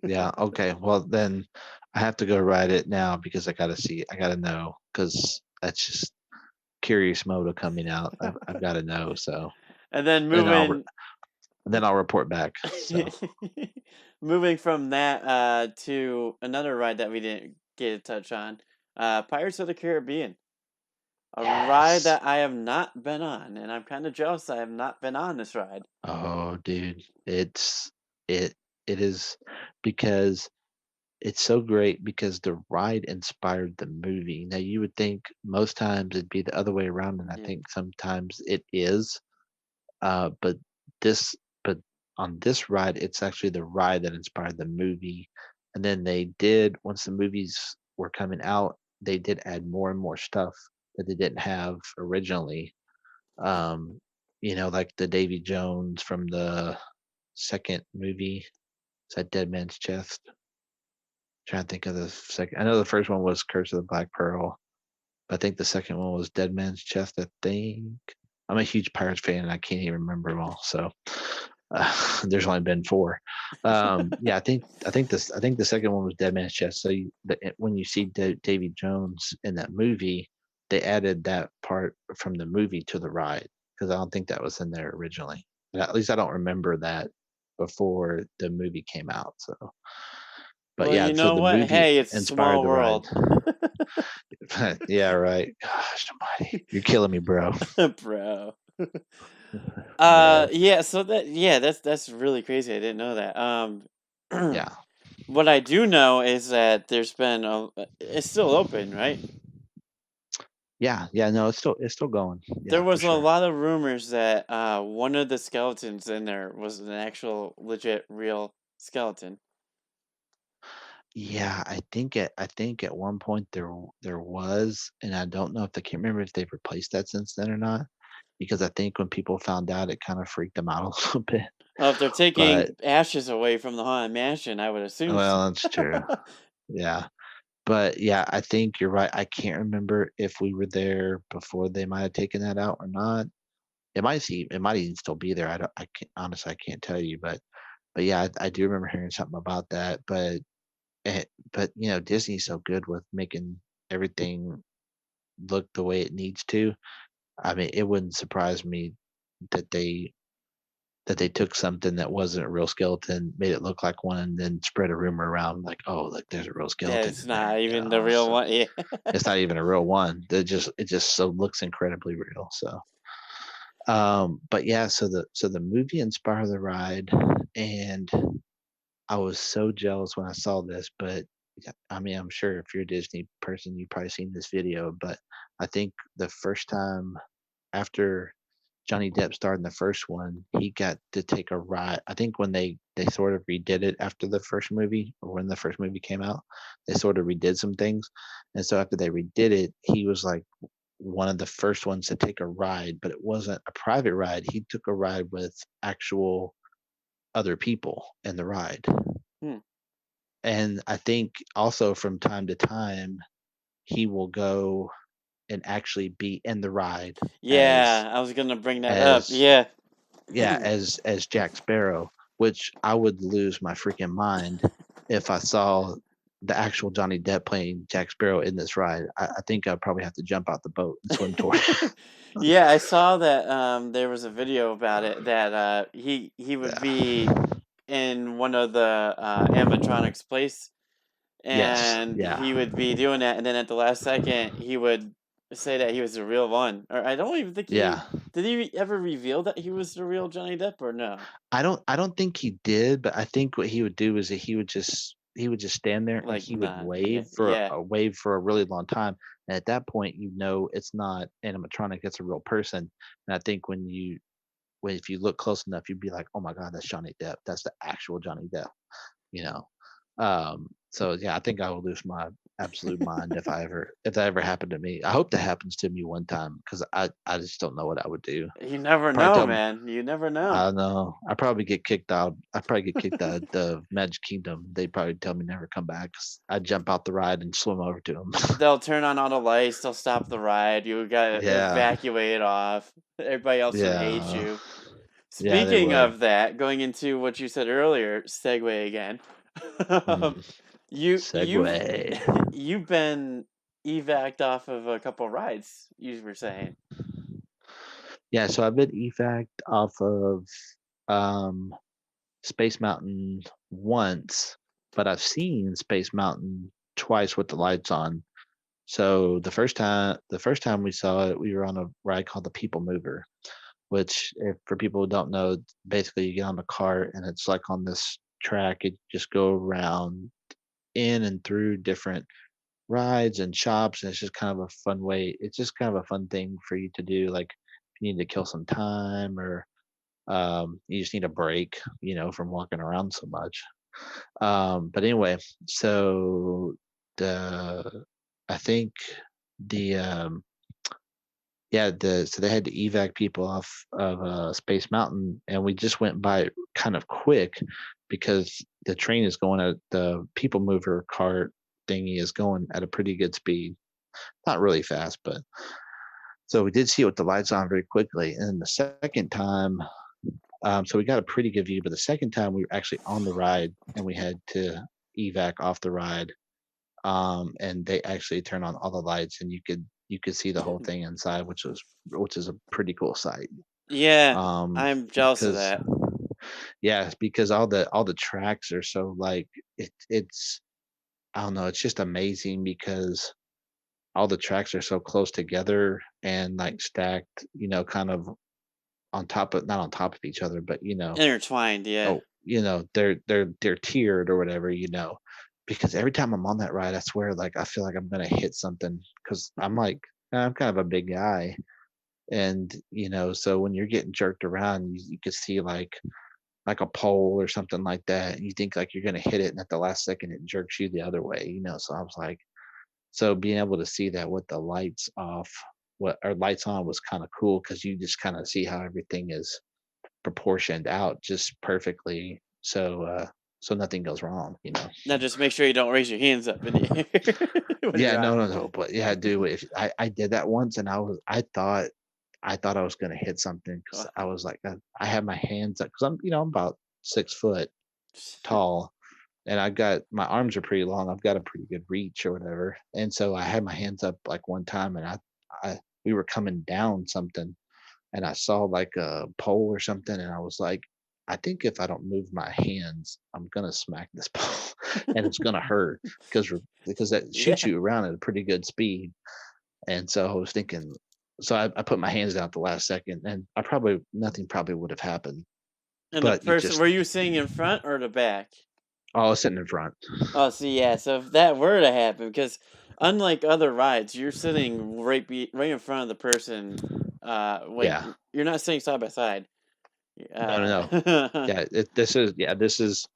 Yeah, okay. Well, then I have to go ride it now because I gotta know because that's just curious Moda coming out. I've gotta know, so And then and then moving I'll report back, so. moving from that to another ride that we didn't get a touch on, Pirates of the Caribbean, a ride Yes. that I have not been on, and I'm kind of jealous I have not been on this ride. Oh, dude, it it is because it's so great because the ride inspired the movie. Now you would think most times it'd be the other way around, and I Yeah. think sometimes it is. But this but on this ride, it's actually the ride that inspired the movie. And then they did once the movies were coming out, they did add more and more stuff that they didn't have originally. Um, like the Davy Jones from the second movie. Is that Dead Man's Chest? Trying to think of the second. I know the first one was Curse of the Black Pearl, but I think the second one was Dead Man's Chest. I think. I'm a huge Pirates fan, and I can't even remember them all. So there's only been four. Yeah, I think the second one was Dead Man's Chest. So when you see Davy Jones in that movie, they added that part from the movie to the ride because I don't think that was in there originally. At least I don't remember that before the movie came out. So, but Well, yeah, you so know the what? movie Hey, it's a inspired small the ride. world. Yeah, right. Gosh, almighty, you're killing me, bro. Bro. Bro. Yeah, so that's really crazy. I didn't know that. Yeah. What I do know is that there's been it's still open, right? Yeah, yeah, no, it's still going. There Yeah, for was a sure. lot of rumors that one of the skeletons in there was an actual legit real skeleton. Yeah, I think at one point there was, and I don't know if I can't remember if they've replaced that since then or not, because I think when people found out, it kind of freaked them out a little bit. Well, if they're But taking ashes away from the haunted mansion, I would assume so. well, that's true. Yeah. But yeah, I think you're right. I can't remember if we were there before they might have taken that out or not. It might even still be there. I can't honestly I can't tell you, but yeah, I do remember hearing something about that. But Disney's so good with making everything look the way it needs to. I mean, it wouldn't surprise me that they took something that wasn't a real skeleton, made it look like one, and then spread a rumor around like, "Oh, look, there's a real skeleton That's in there," not you even the know? real So one. Yeah. it's not even a real one. It just so looks incredibly real. So, but yeah, so the movie inspired the ride, and I was so jealous when I saw this, but yeah, I mean, I'm sure if you're a Disney person, you've probably seen this video, but I think the first time after Johnny Depp starred in the first one, he got to take a ride. I think when they sort of redid it after the first movie, or when the first movie came out, they sort of redid some things. And so after they redid it, he was like one of the first ones to take a ride, but it wasn't a private ride. He took a ride with actual other people in the ride. Hmm. And I think also from time to time, he will go and actually be in the ride as Yeah, I was gonna bring that up. as Yeah. yeah, as Jack Sparrow, which I would lose my freaking mind if I saw the actual Johnny Depp playing Jack Sparrow in this ride. I think I'd probably have to jump out the boat and swim toward it. Yeah, I saw that there was a video about it that he would Yeah. be in one of the animatronics place Yes. and Yeah. he would be doing that and then at the last second he would say that he was the real one. Or I don't even think he Yeah. did he ever reveal that he was the real Johnny Depp or no? I don't think he did, but I think what he would do is that he would just stand there and Like he would none. Yeah, yeah. wave for a really long time. And at that point, it's not animatronic, it's a real person. And I think if you look close enough, you'd be like, "Oh my god, that's Johnny Depp. That's the actual Johnny Depp." You know. So yeah, I think I would lose my absolute mind if that ever happened to me. I hope that happens to me one time because I just don't know what I would do. You never Probably know, tell me man. You never know. I don't know. I probably get kicked out. I probably get kicked out of the Magic Kingdom. They'd probably tell me never come back. 'Cause I'd jump out the ride and swim over to them. They'll turn on all the lights, they'll stop the ride, you gotta Yeah, evacuate off. Everybody else would hate yeah, you. yeah. They Speaking would. of that, going into what you said earlier, segue again. Um, Mm, you've Segway. you've been evac'd off of a couple rides, you were saying. Yeah, so I've been evac off of um, Space Mountain once, but I've seen Space Mountain twice with the lights on. So the first time we saw it, we were on a ride called the People Mover, which if for people who don't know, basically you get on the cart and it's like on this track, it just go around in and through different rides and shops, and it's just kind of a fun way. It's just kind of a fun thing for you to do, like if you need to kill some time or you just need a break, from walking around so much. But anyway, so the I think the so they had to evac people off of Space Mountain, and we just went by it kind of quick because the train is going at the People Mover cart thingy is going at a pretty good speed. Not really fast, but so we did see it with the lights on very quickly. And the second time, so we got a pretty good view. But the second time, we were actually on the ride, and we had to evac off the ride. And they actually turned on all the lights, and you could. you could see the whole thing inside, which is a pretty cool sight. Yeah, Um, I'm jealous of because that. yeah, because all the tracks are so like it's I don't know, it's just amazing because all the tracks are so close together and like stacked, kind of on top of not on top of each other, but Intertwined, yeah. oh, they're tiered or whatever, because every time I'm on that ride, I swear, like I feel like I'm gonna hit something because I'm kind of a big guy, and so when you're getting jerked around, you can see like a pole or something like that, and you think like you're gonna hit it, and at the last second it jerks you the other way, So I was like, so being able to see that with the lights off, what or lights on was kind of cool because you just kind of see how everything is proportioned out just perfectly, so nothing goes wrong. Now just make sure you don't raise your hands up in the air when you're Yeah, no, riding. no, no, but yeah, dude, if I did that once and I thought I was gonna hit something because I Wow. was like, I had my hands up because I'm about 6 foot tall, and I've got my arms are pretty long. I've got a pretty good reach or whatever, and so I had my hands up like one time, and I we were coming down something, and I saw like a pole or something, and I was like, I think if I don't move my hands, I'm gonna smack this pole, and it's gonna hurt because that shoots Yeah, you around at a pretty good speed. And so I was thinking, so I put my hands down at the last second, and I probably nothing probably would have happened, and the but you person just were you sitting in front or the back? I was sitting in front. Oh, see, yeah, so if that were to happen, because unlike other rides, you're sitting right in front of the person, like, Yeah, you're not sitting side by side. no, no, no. Uh, Yeah, this is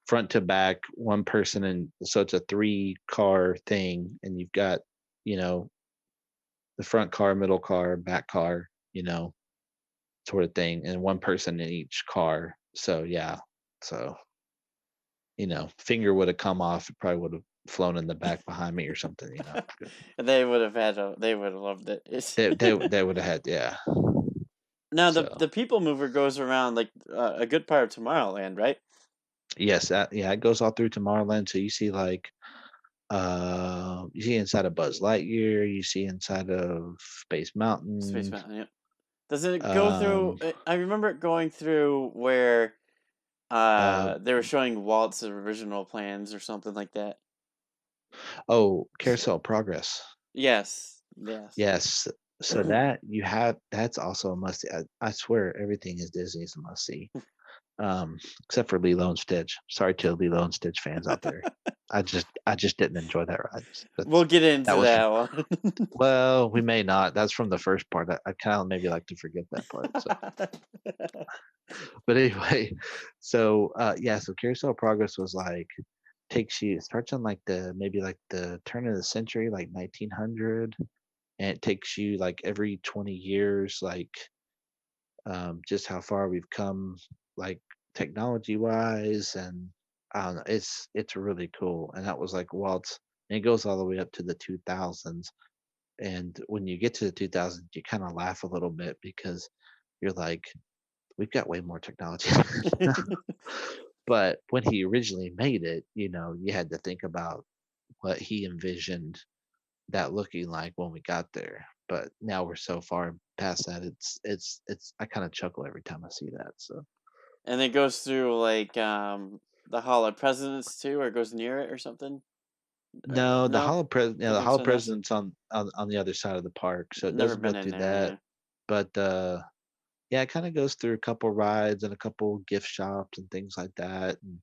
front to back, one person, and so it's a 3 car thing, and you've got you know the front car, middle car, back car, sort of thing, and one person in each car. So yeah, so finger would have come off, it probably would have flown in the back behind me or something. they would have loved it. They would have had, yeah. Now So the people mover goes around, like, a good part of Tomorrowland, right? yes, yeah, it goes all through Tomorrowland. So you see like you see inside of Buzz Lightyear, you see inside of Space Space Mountain. Mountain, yeah. Does it go through Um I remember it going through where, uh they were showing Walt's original plans or something like that. oh, Carousel of Progress. Yes, yes. Yes. So that's also a must. I swear everything is Disney is a must see. Except for Lilo and Stitch. Sorry to Lilo and Stitch fans out there. I just didn't enjoy that ride. We'll get That into was that one. well, we may not. That's from the first part. I kind of maybe like to forget that part. So, but anyway, so yeah, so Carousel of Progress was like takes you it starts on like the maybe like the turn of the century, like 1900, and it takes you like every 20 years, like just how far we've come, like technology wise, and I don't know, it's really cool. And that was like Walt's, and it goes all the way up to the 2000s. And when you get to the 2000s, you kind of laugh a little bit because you're like, we've got way more technology. But when he originally made it, you had to think about what he envisioned that looking like when we got there. But now we're so far past that, it's I kind of chuckle every time I see that. So And it goes through, like, the Hall of Presidents too, or it goes near it or something? no, No? It The goes Hollow something else? President's on the other side of the park, so it Never doesn't go been in through there, that. yeah. But yeah, it kind of goes through a couple rides and a couple gift shops and things like that. And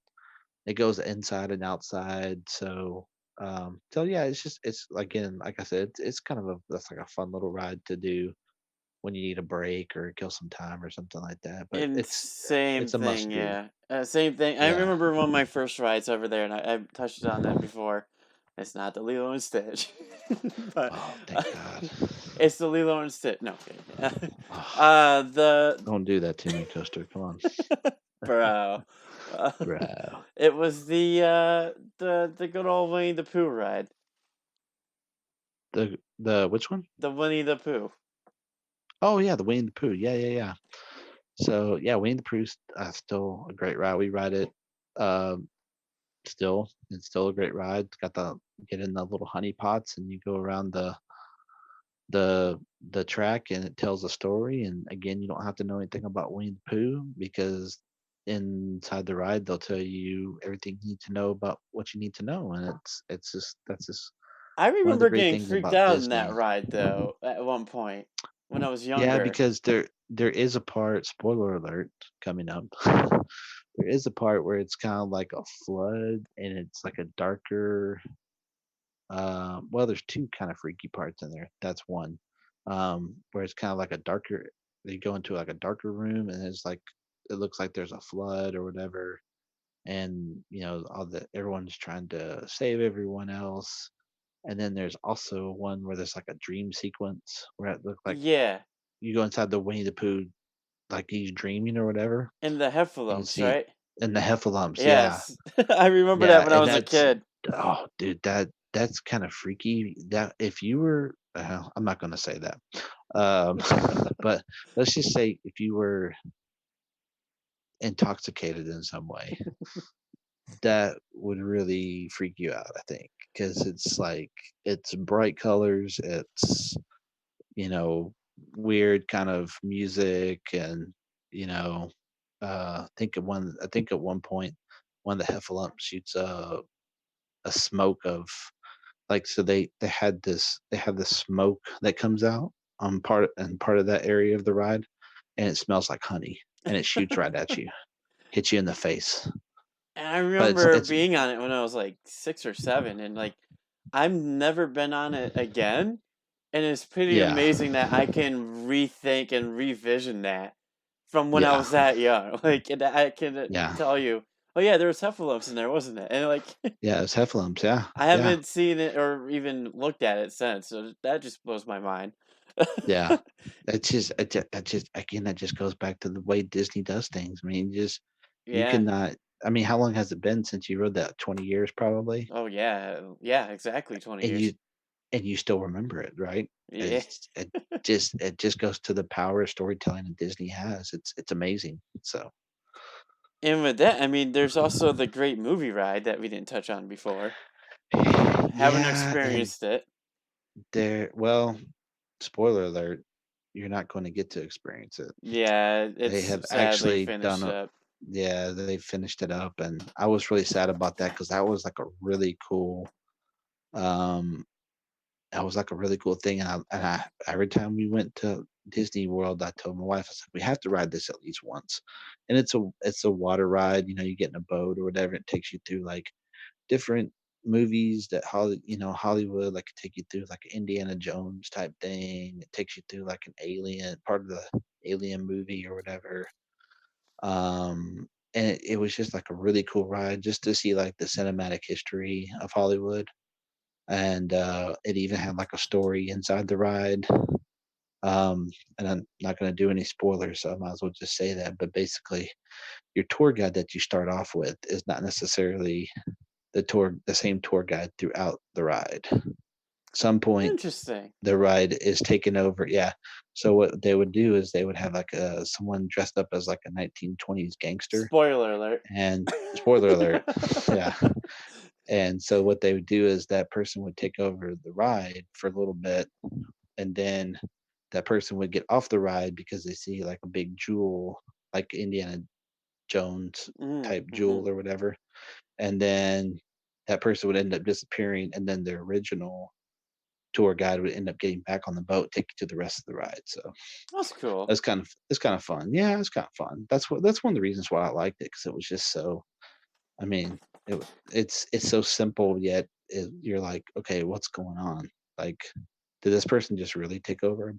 it goes inside and outside. So yeah, it's again, like I said, it's kind of that's like a fun little ride to do when you need a break or kill some time or something like that. But And same it's a must thing, do. yeah. Same thing. I Yeah. remember one of my first rides over there, and I touched on that before. It's not the Lilo and Stitch, but Oh, thank God. it's the Lilo and Stitch. No, I'm kidding. Oh, The don't do that to me, Coaster. Come on, bro, uh, bro. it was the good old Winnie the Pooh ride, The which one? the Winnie the Pooh. Oh yeah, the Winnie the Pooh. Yeah, yeah, yeah. So yeah, Winnie the Pooh's still a great ride. We ride it um, still. It's still a great ride. It's got the get in the little honey pots and you go around the the track, and it tells a story. And again, you don't have to know anything about Winnie the Pooh because inside the ride they'll tell you everything you need to know about what you need to know, and it's just that's just I one of the remember great getting things freaked about out in that Disney. ride though at one point when I was Yeah, younger. because there is a part, spoiler alert coming up. There is a part where it's kind of like a flood and it's like a darker well, there's two kind of freaky parts in there. That's one. Where it's kind of like a darker they go into like a darker room and it's like it looks like there's a flood or whatever, and all the everyone's trying to save everyone else. And then there's also one where there's like a dream sequence where it looks like Yeah, you go inside the Winnie the Pooh like he's dreaming or whatever, and the and you heffalumps, see right? and the heffalumps, yeah, Yes, I remember that yeah, when I and was a that's kid. oh, dude, that's kind of freaky. That if you were, I'm not gonna say that, um, but let's just say if you were intoxicated in some way, that would really freak you out, I think, because it's like it's bright colors, it's you know weird kind of music, and you know, I think at one point one of the heffalumps shoots a smoke of like so they have this smoke that comes out on part of that area of the ride, and it smells like honey, and it shoots right at you, hits you in the face. And I But remember it's being on it when I was like 6 or 7, and like I've never been on it again. And it's pretty yeah, amazing that I can rethink and revision that from when I yeah, was that young. Like, and I can yeah, tell you, oh yeah, there was heffalumps in there, wasn't it? And like, yeah. It's heffalumps. Yeah, I yeah, haven't seen it or even looked at it since. So that just blows my mind. yeah. Again, that just goes back to the way Disney does things. I mean, you Yeah. cannot. I mean, how long has it been since you rode that? 20 years, probably, Oh yeah. Yeah. Exactly. 20 and you years. and you still remember it, right? Yeah. It just goes to the power of storytelling that Disney has. It's amazing. So And with that, I mean, there's also the great movie ride that we didn't touch on before. Haven't yeah, and experienced it. well, spoiler alert, you're not going to get to experience it. Yeah, They it's have sadly actually done finished a up. yeah, they finished it up, and I was really sad about that because um that was like a really cool thing. And I every time we went to Disney World, I told my wife, I said, we have to ride this at least once. And it's a water ride, you get in a boat or whatever. It takes you through like different movies that Hollywood like could take you through like an Indiana Jones type thing. It takes you through like an alien part of the alien movie or whatever. And it was just like a really cool ride just to see like the cinematic history of Hollywood. And it even had like a story inside the ride. And I'm not going to do any spoilers, so I might as well just say that. But basically, your tour guide that you start off with is not necessarily the same tour guide throughout the ride. Some point, Interesting. the ride is taken over. Yeah. So what they would do is they would have like someone dressed up as like a 1920s gangster. Spoiler alert. And spoiler alert, yeah. And so what they would do is that person would take over the ride for a little bit, and then that person would get off the ride because they see like a big jewel, like Indiana Jones type Mm-hmm. jewel or whatever, and then that person would end up disappearing, and then the original tour guide would end up getting back on the boat, take you to the rest of the ride. So That's cool. it's kind of fun. Yeah, it's kind of fun. That's one of the reasons why I liked it because it was just so. I mean, it's so simple yet you're like, okay, what's going on? Like, did this person just really take over?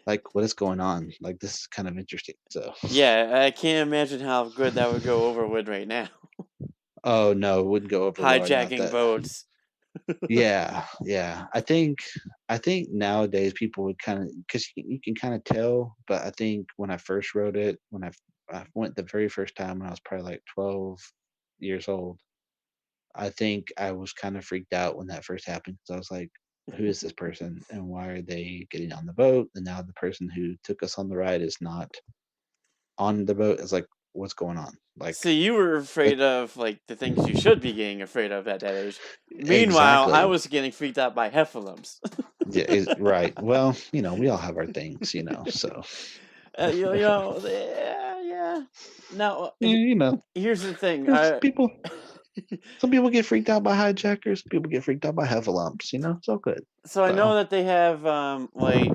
Like, what is going on? Like, this is kind of interesting. So, Yeah, I can't imagine how good that would go over with right now. oh no, it wouldn't go over well. Not Hijacking that. boats. Yeah, yeah. I think nowadays people would kind of because you can kind of tell. But I think when I first wrote it, I went the very first time when I was probably like 12 years old. I think I was kind of freaked out when that first happened because I was like, "Who is this person and why are they getting on the boat?" And now the person who took us on the ride is not on the boat. It's like, what's going on? So Like, you were it, afraid of like the things you should be getting afraid of at that age. Meanwhile, I exactly. was getting freaked out by heffalumps. Yeah, right. Well, we all have our things, so Yeah, yeah. Now, yeah, here's the thing. because some people get freaked out by hijackers, people get freaked out by heffalumps, it's all good. So I know So, that they have like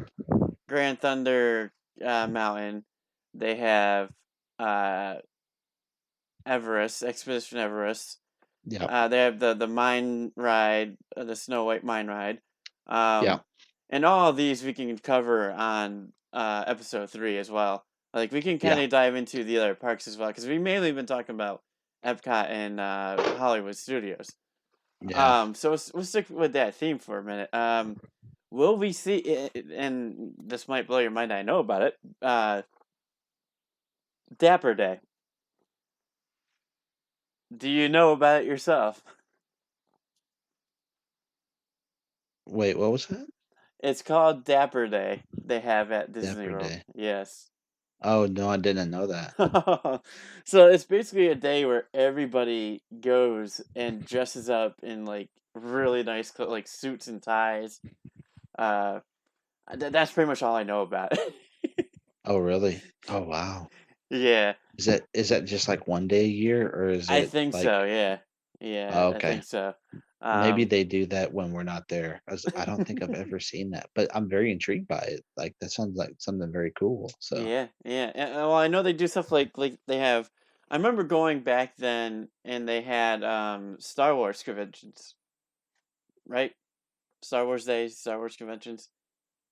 Grand Thunder Mountain. They have uh Everest, Expedition Everest. yeah, They have the mine ride, the Snow White mine ride. yeah, Um, and all of these we can cover on episode 3 as well. Like we can kind yeah, of dive into the other parks as well because we mainly been talking about Epcot and Hollywood Studios. yeah. So we'll stick with that theme for a minute. Will we see? And this might blow your mind. I know about it. Dapper Day. Do you know about it yourself? Wait, what was that? It's called Dapper Day. They have at Disney Dapper World. Day. Yes. Oh, no, I didn't know that. So it's basically a day where everybody goes and dresses up in like really nice like suits and ties. Uh, that's pretty much all I know about it. Oh, really? Oh, wow. Yeah, Is that just like one day a year, or is I it think like, so. Yeah, yeah, oh, I okay. think so. Maybe Um, they do that when we're not there, as I don't think I've ever seen that, but I'm very intrigued by it. Like, that sounds like something very cool. So, yeah, yeah. Well, I know they do stuff like they have. I remember going back then, and they had Star Wars conventions, right? Star Wars Days, Star Wars conventions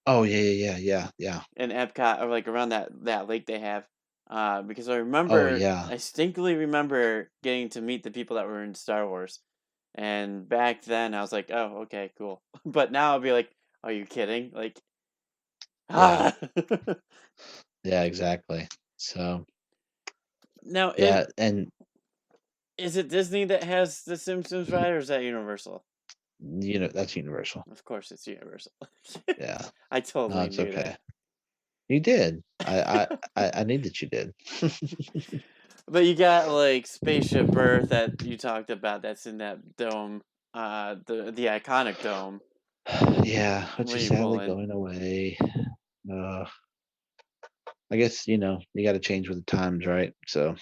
oh, yeah, yeah, yeah, yeah, yeah. in Epcot or like around that lake they have. Because Oh, yeah, I distinctly remember getting to meet the people that were in Star Wars, and back then I was like, oh, okay, cool. But now I'll be like, are you kidding? Like, yeah, ah. yeah, exactly. So, Now yeah, and, is it Disney that has the Simpsons ride, or is that Universal? that's Universal. Of course, it's Universal. Yeah. I No, totally it's knew okay. that. You did. I knew that you did. But you got like Spaceship Earth that you talked about. That's in that dome, the iconic dome Yeah, which when is you pull sadly in. going away. Uh, I guess, you gotta change with the times, right? So,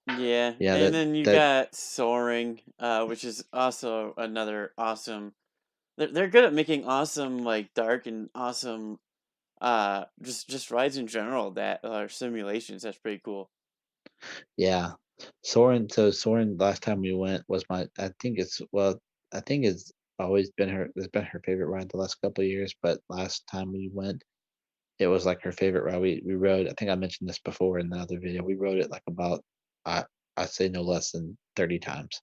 Yeah, yeah, and that then you that got Soaring, which is also another awesome. They're good at making awesome like dark and awesome just rides in general that are simulations. That's pretty cool. yeah. Soren last time we went was I think I think it's always been her favorite ride the last couple of years, but last time we went, it was like her favorite ride. We rode, I think I mentioned this before in the other video. We rode it like about I I'd say no less than 30 times.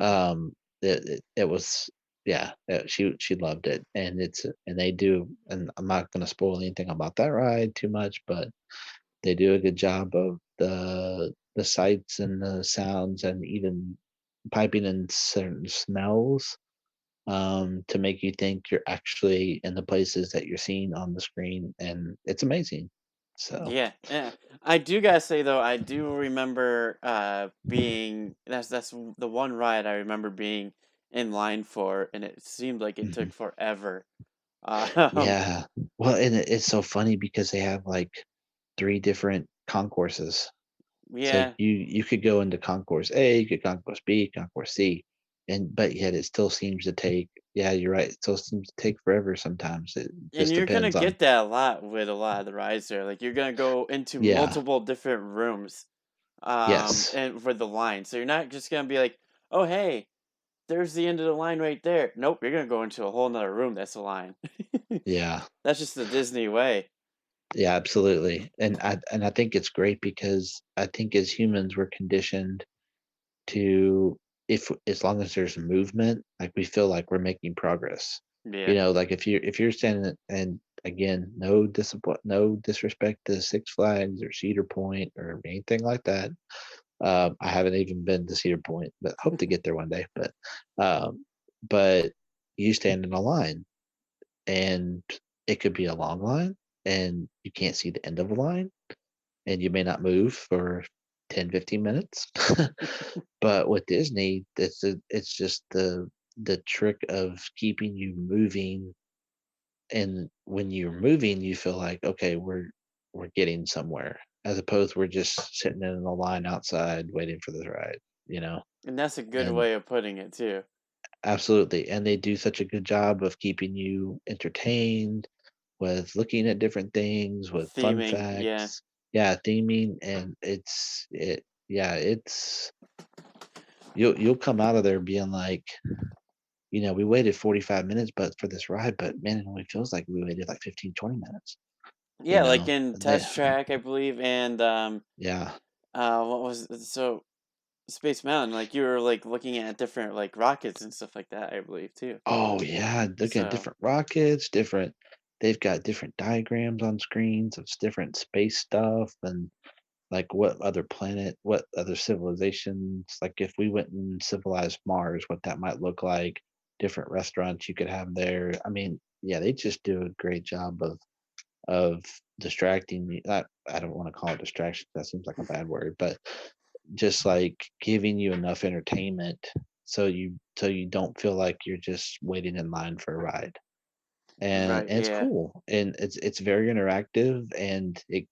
Um, it was, yeah, she loved it, and they do, and I'm not gonna spoil anything about that ride too much, but they do a good job of the sights and the sounds and even piping in certain smells, to make you think you're actually in the places that you're seeing on the screen, and it's amazing. So, Yeah, yeah. I do gotta say though, I do remember being the one ride I remember being in line for, and it seemed like it mhm. took forever. Um, Yeah. Well, and it's so funny because they have like 3 different concourses. So yeah, you could go into concourse A, you could concourse B, concourse C, and but yet it still seems to take, yeah, you're right. It still seems to take forever sometimes. It and just you're gonna depends on, get that a lot with a lot of the rides there. Like you're gonna go into yeah. multiple different rooms, Yes. and for the line, so you're not just gonna be like, oh hey, there's the end of the line right there. Nope, you're gonna go into a whole nother room. That's a line. Yeah. That's just the Disney way. Yeah, absolutely. And I think it's great because I think as humans we're conditioned to, if as long as there's movement, like we feel like we're making progress. Yeah. Like if you're standing, and again, no disrespect to Six Flags or Cedar Point or anything like that. I haven't even been to Cedar Point, but hope to get there one day. Um, but you stand in a line, and it could be a long line, and you can't see the end of a line, and you may not move for 10, 15 minutes. But with Disney, it's just the trick of keeping you moving and when you're moving, you feel like, okay, we're getting somewhere, as opposed we're just sitting in a line outside waiting for the ride, you know? And that's a good And way of putting it too. absolutely, and they do such a good job of keeping you entertained with looking at different things, with fun Theming, yeah. facts. Yeah, theming, and it's you'll come out of there being like, we waited 45 minutes but for this ride, but man, it only feels like we waited like 15, 20 minutes, you Yeah, like know? in They Test Track, I believe, and Yeah. what was it? So Space Mountain, like you were like looking at different like rockets and stuff like that, I believe too. Oh, yeah, look at So different rockets, they've got different diagrams on screens of different space stuff and, like, what other civilizations, like, if we went and civilized Mars, what that might look like, different restaurants you could have there. I mean, yeah, they just do a great job of distracting me. I don't wanna call it distraction, that seems like a bad word, but just, like, giving you enough entertainment so you don't feel like you're just waiting in line for a ride. And right, and it's yeah. cool, and it's very interactive, and it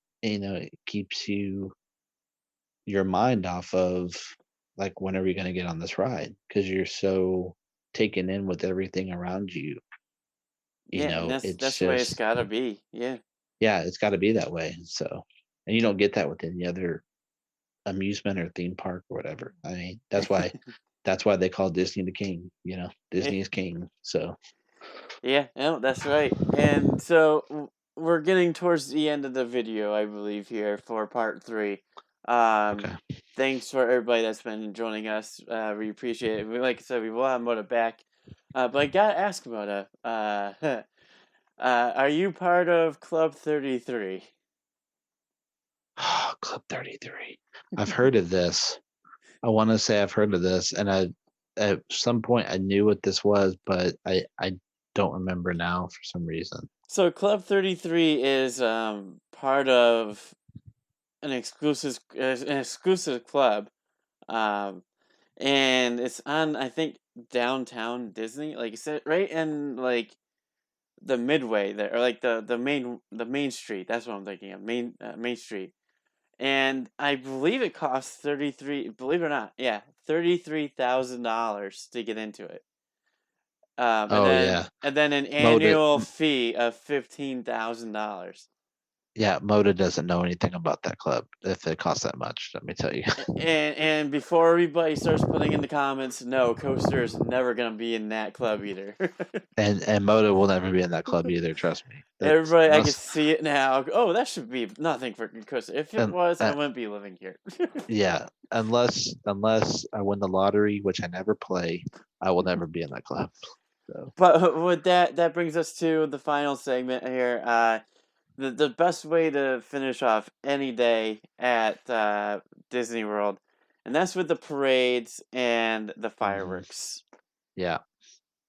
keeps your mind off of, like, when are we gonna get on this ride? Because 'Cause you're so taken in with everything around you, Yeah, and it's that's the way it's just gotta be. Yeah. yeah, it's gotta be that way, and you don't get that with any other amusement or theme park or whatever. I mean, that's why they call Disney the king, Disney is king, so Yeah, no, that's right. And so we're getting towards the end of the video, I believe, here for part three. Um, okay. Thanks for everybody that's been joining us. We appreciate it. Like I said, we will have Moda back. But I gotta ask Moda, are you part of Club 33? Club 33. I've heard of this. I wanna say I've heard of this, and at some point, I knew what this was, but I don't remember now for some reason. So Club 33 is part of an exclusive club. Um, and it's on, I think, downtown Disney, like you said, right in like the midway there, or like the main street. That's what I'm thinking of, main street. And I believe it costs 33. Believe it or not, yeah, $33,000 to get into it. And Oh, then yeah. and then an Moda annual fee of $15,000. yeah, Moda doesn't know anything about that club if it costs that much, let me tell you. And before everybody starts putting in the comments, no, Coaster is never gonna be in that club either. And Moda will never be in that club either, trust me. That's Everybody, I can unless see it now. Oh, that should be nothing for Coaster. If it and was, I wouldn't be living here. yeah, unless I win the lottery, which I never play, I will never be in that club, so But with that brings us to the final segment here. The best way to finish off any day at Disney World, and that's with the parades and the mhm. fireworks. Yeah,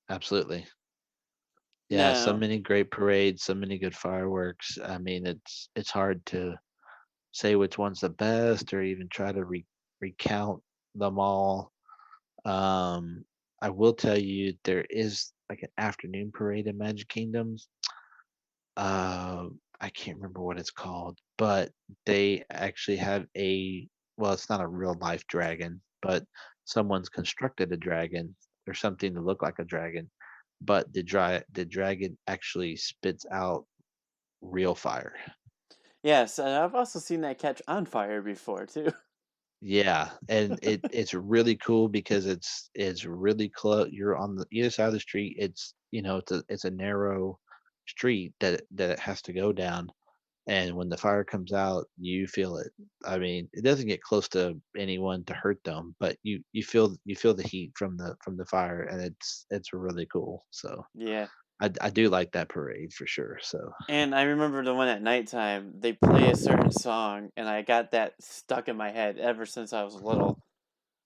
absolutely. Yeah, so Now, many great parades, so many good fireworks. I mean, it's hard to say which one's the best or even try to recount them all. Um, I will tell you there is like an afternoon parade in Magic Kingdom. I can't remember what it's called, but they actually have well, it's not a real life dragon, but someone's constructed a dragon or something to look like a dragon, but the dragon actually spits out real fire. yes, and I've also seen that catch on fire before too. Yeah, and it's really cool because it's really close. You're on the either side of the street. It's a narrow street that it has to go down, and when the fire comes out, you feel it. I mean, it doesn't get close to anyone to hurt them, but you feel the heat from the fire, and it's really cool. So Yeah. I do like that parade for sure. So And I remember the one at nighttime, they play a certain song, and I got that stuck in my head ever since I was little.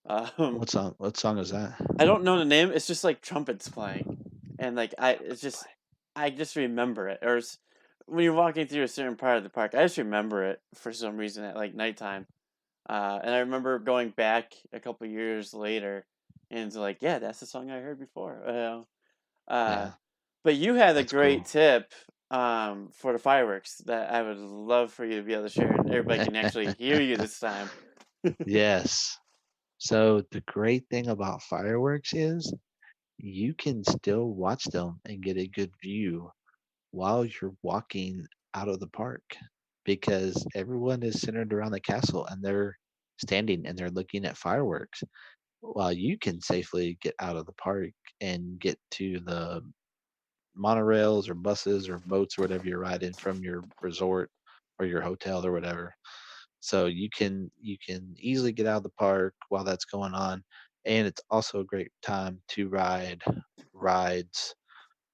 Um, what song is that? I don't know the name. It's just like trumpets playing, and like I just remember it. When you're walking through a certain part of the park, I just remember it for some reason at like nighttime. And I remember going back a couple years later, and it's like, yeah, that's the song I heard before. Uh, Yeah. But you had a That's great cool. tip for the fireworks that I would love for you to be able to share, and everybody can actually hear you this time. Yes. So the great thing about fireworks is you can still watch them and get a good view while you're walking out of the park because everyone is centered around the castle and they're standing and they're looking at fireworks while you can safely get out of the park and get to the monorails or buses or boats or whatever you're riding from your resort or your hotel or whatever. So you can easily get out of the park while that's going on, and it's also a great time to ride rides,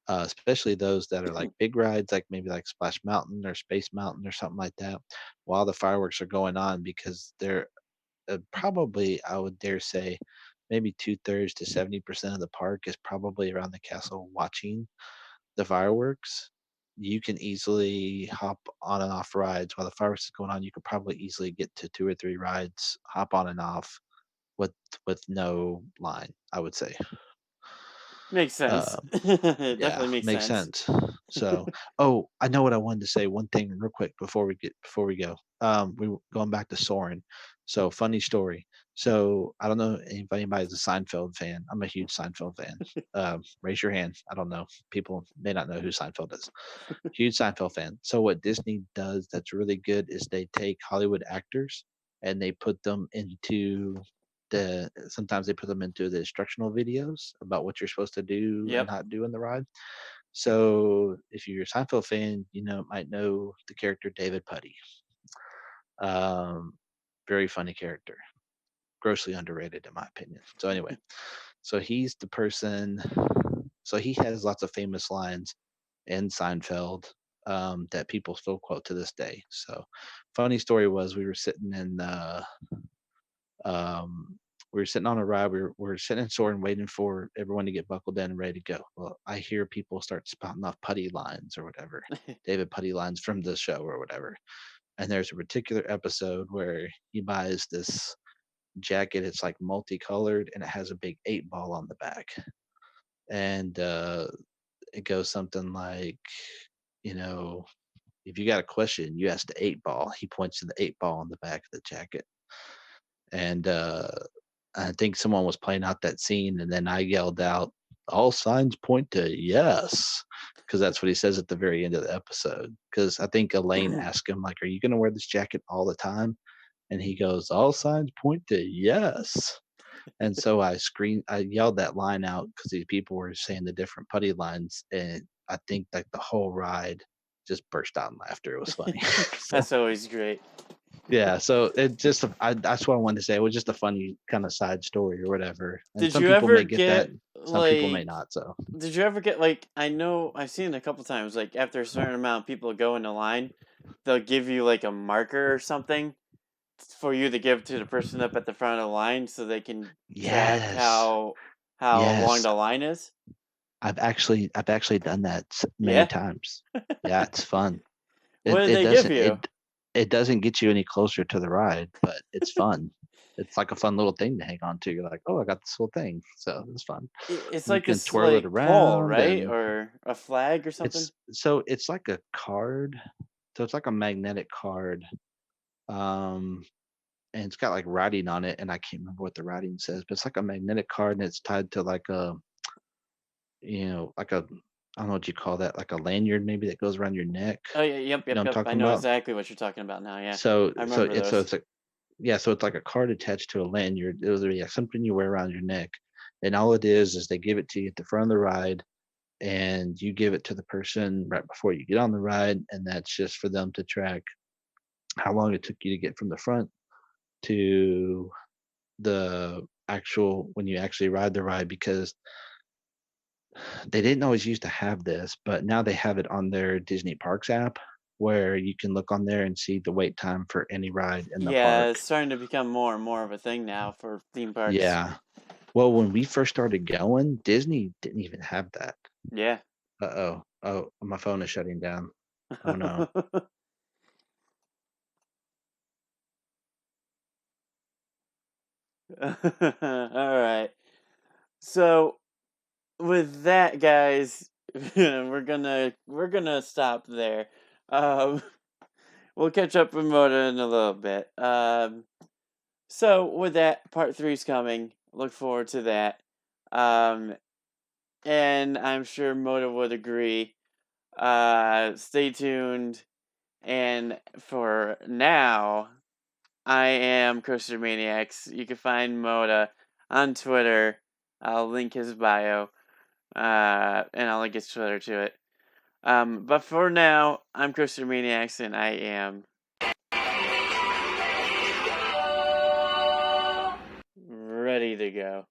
especially those that are like big rides, like maybe like Splash Mountain or Space Mountain or something like that, while the fireworks are going on because they're probably, I would dare say, maybe 2/3 to 70% of the park is probably around the castle watching the fireworks. You can easily hop on and off rides while the fireworks is going on. You could probably easily get to 2 or 3 rides, hop on and off with no line, I would say. Makes sense. Um, It yeah, definitely makes makes sense. sense. So, oh, I know what I wanted to say. One thing real quick before we go. Going back to Soren. So, funny story. So, I don't know if anybody's a Seinfeld fan. I'm a huge Seinfeld fan. Raise your hand. I don't know. People may not know who Seinfeld is. Huge Seinfeld fan. So what Disney does that's really good is they take Hollywood actors and they put them into sometimes they put them into the instructional videos about what you're supposed to do and Yep. not do in the ride. So if you're a Seinfeld fan, might know the character David Putty. Um, very funny character, grossly underrated in my opinion. So anyway, so he's the person. So he has lots of famous lines in Seinfeld that people still quote to this day. So, funny story was um, we were sitting on a ride. We were sitting in store and waiting for everyone to get buckled in and ready to go. Well, I hear people start spouting off putty lines or whatever, David Putty lines from the show or whatever. And there's a particular episode where he buys this jacket. It's like multicolored and it has a big 8 ball on the back. And it goes something like, you know, if you got a question, you ask the 8 ball. He points to the 8 ball on the back of the jacket. And I think someone was playing out that scene, and then I yelled out, "All signs point to yes," because that's what he says at the very end of the episode. Because I think Elaine asked him, like, "Are you going to wear this jacket all the time?" And he goes, "All signs point to yes." And so I yelled that line out because these people were saying the different putty lines, and I think like the whole ride just burst out in laughter. It was funny. So That's always great. yeah, so it just that's what I wanted to say. It was just a funny kind of side story or whatever. And Did some you people ever may get that, get some people may like not. So did you ever get like I know I've seen it a couple times like after a certain amount of people go in the line, they'll give you like a marker or something for you to give to the person up at the front of the line so they can track yes, how long yes, the line is. I've actually done that many Yeah. times. Yeah, it's fun. What It did it they give doesn't you? it doesn't get you any closer to the ride, but it's fun. It's like a fun little thing to hang on to. You're like, oh, I got this little thing, so it's fun. It's You like can this twirl it like pole, around, right? and Or a flag or something? it's like a card. So it's like a magnetic card, um, and it's got like writing on it, and I can't remember what the writing says, but it's like a magnetic card, and it's tied to like like a I don't know what you call that, like a lanyard maybe that goes around your neck. Oh yeah, yep, You know yep, what I'm yep. I talking know about? exactly what you're talking about now. Yeah, So I so remember it's so those. it's like yeah, so it's like a card attached to a lanyard. It was yeah, something you wear around your neck, and all it is they give it to you at the front of the ride, and you give it to the person right before you get on the ride, and that's just for them to track how long it took you to get from the front to the actual when you actually ride the ride because they didn't always used to have this, but now they have it on their Disney Parks app where you can look on there and see the wait time for any ride in the Yeah, park. it's starting to become more and more of a thing now for theme parks. Yeah. Well, when we first started going, Disney didn't even have that. Yeah. Uh-oh. Oh, my phone is shutting down. Oh no. All right. So with that, guys, we're gonna stop there. Um, we'll catch up with Moda in a little bit. So with that, part three's coming. Look forward to that. Um, and I'm sure Moda would agree. Stay tuned. And for now, I am Coaster Maniacs. You can find Moda on Twitter. I'll link his bio. And I'll link his Twitter to it. But for now, I'm Coaster Maniacs, and I am ready to go.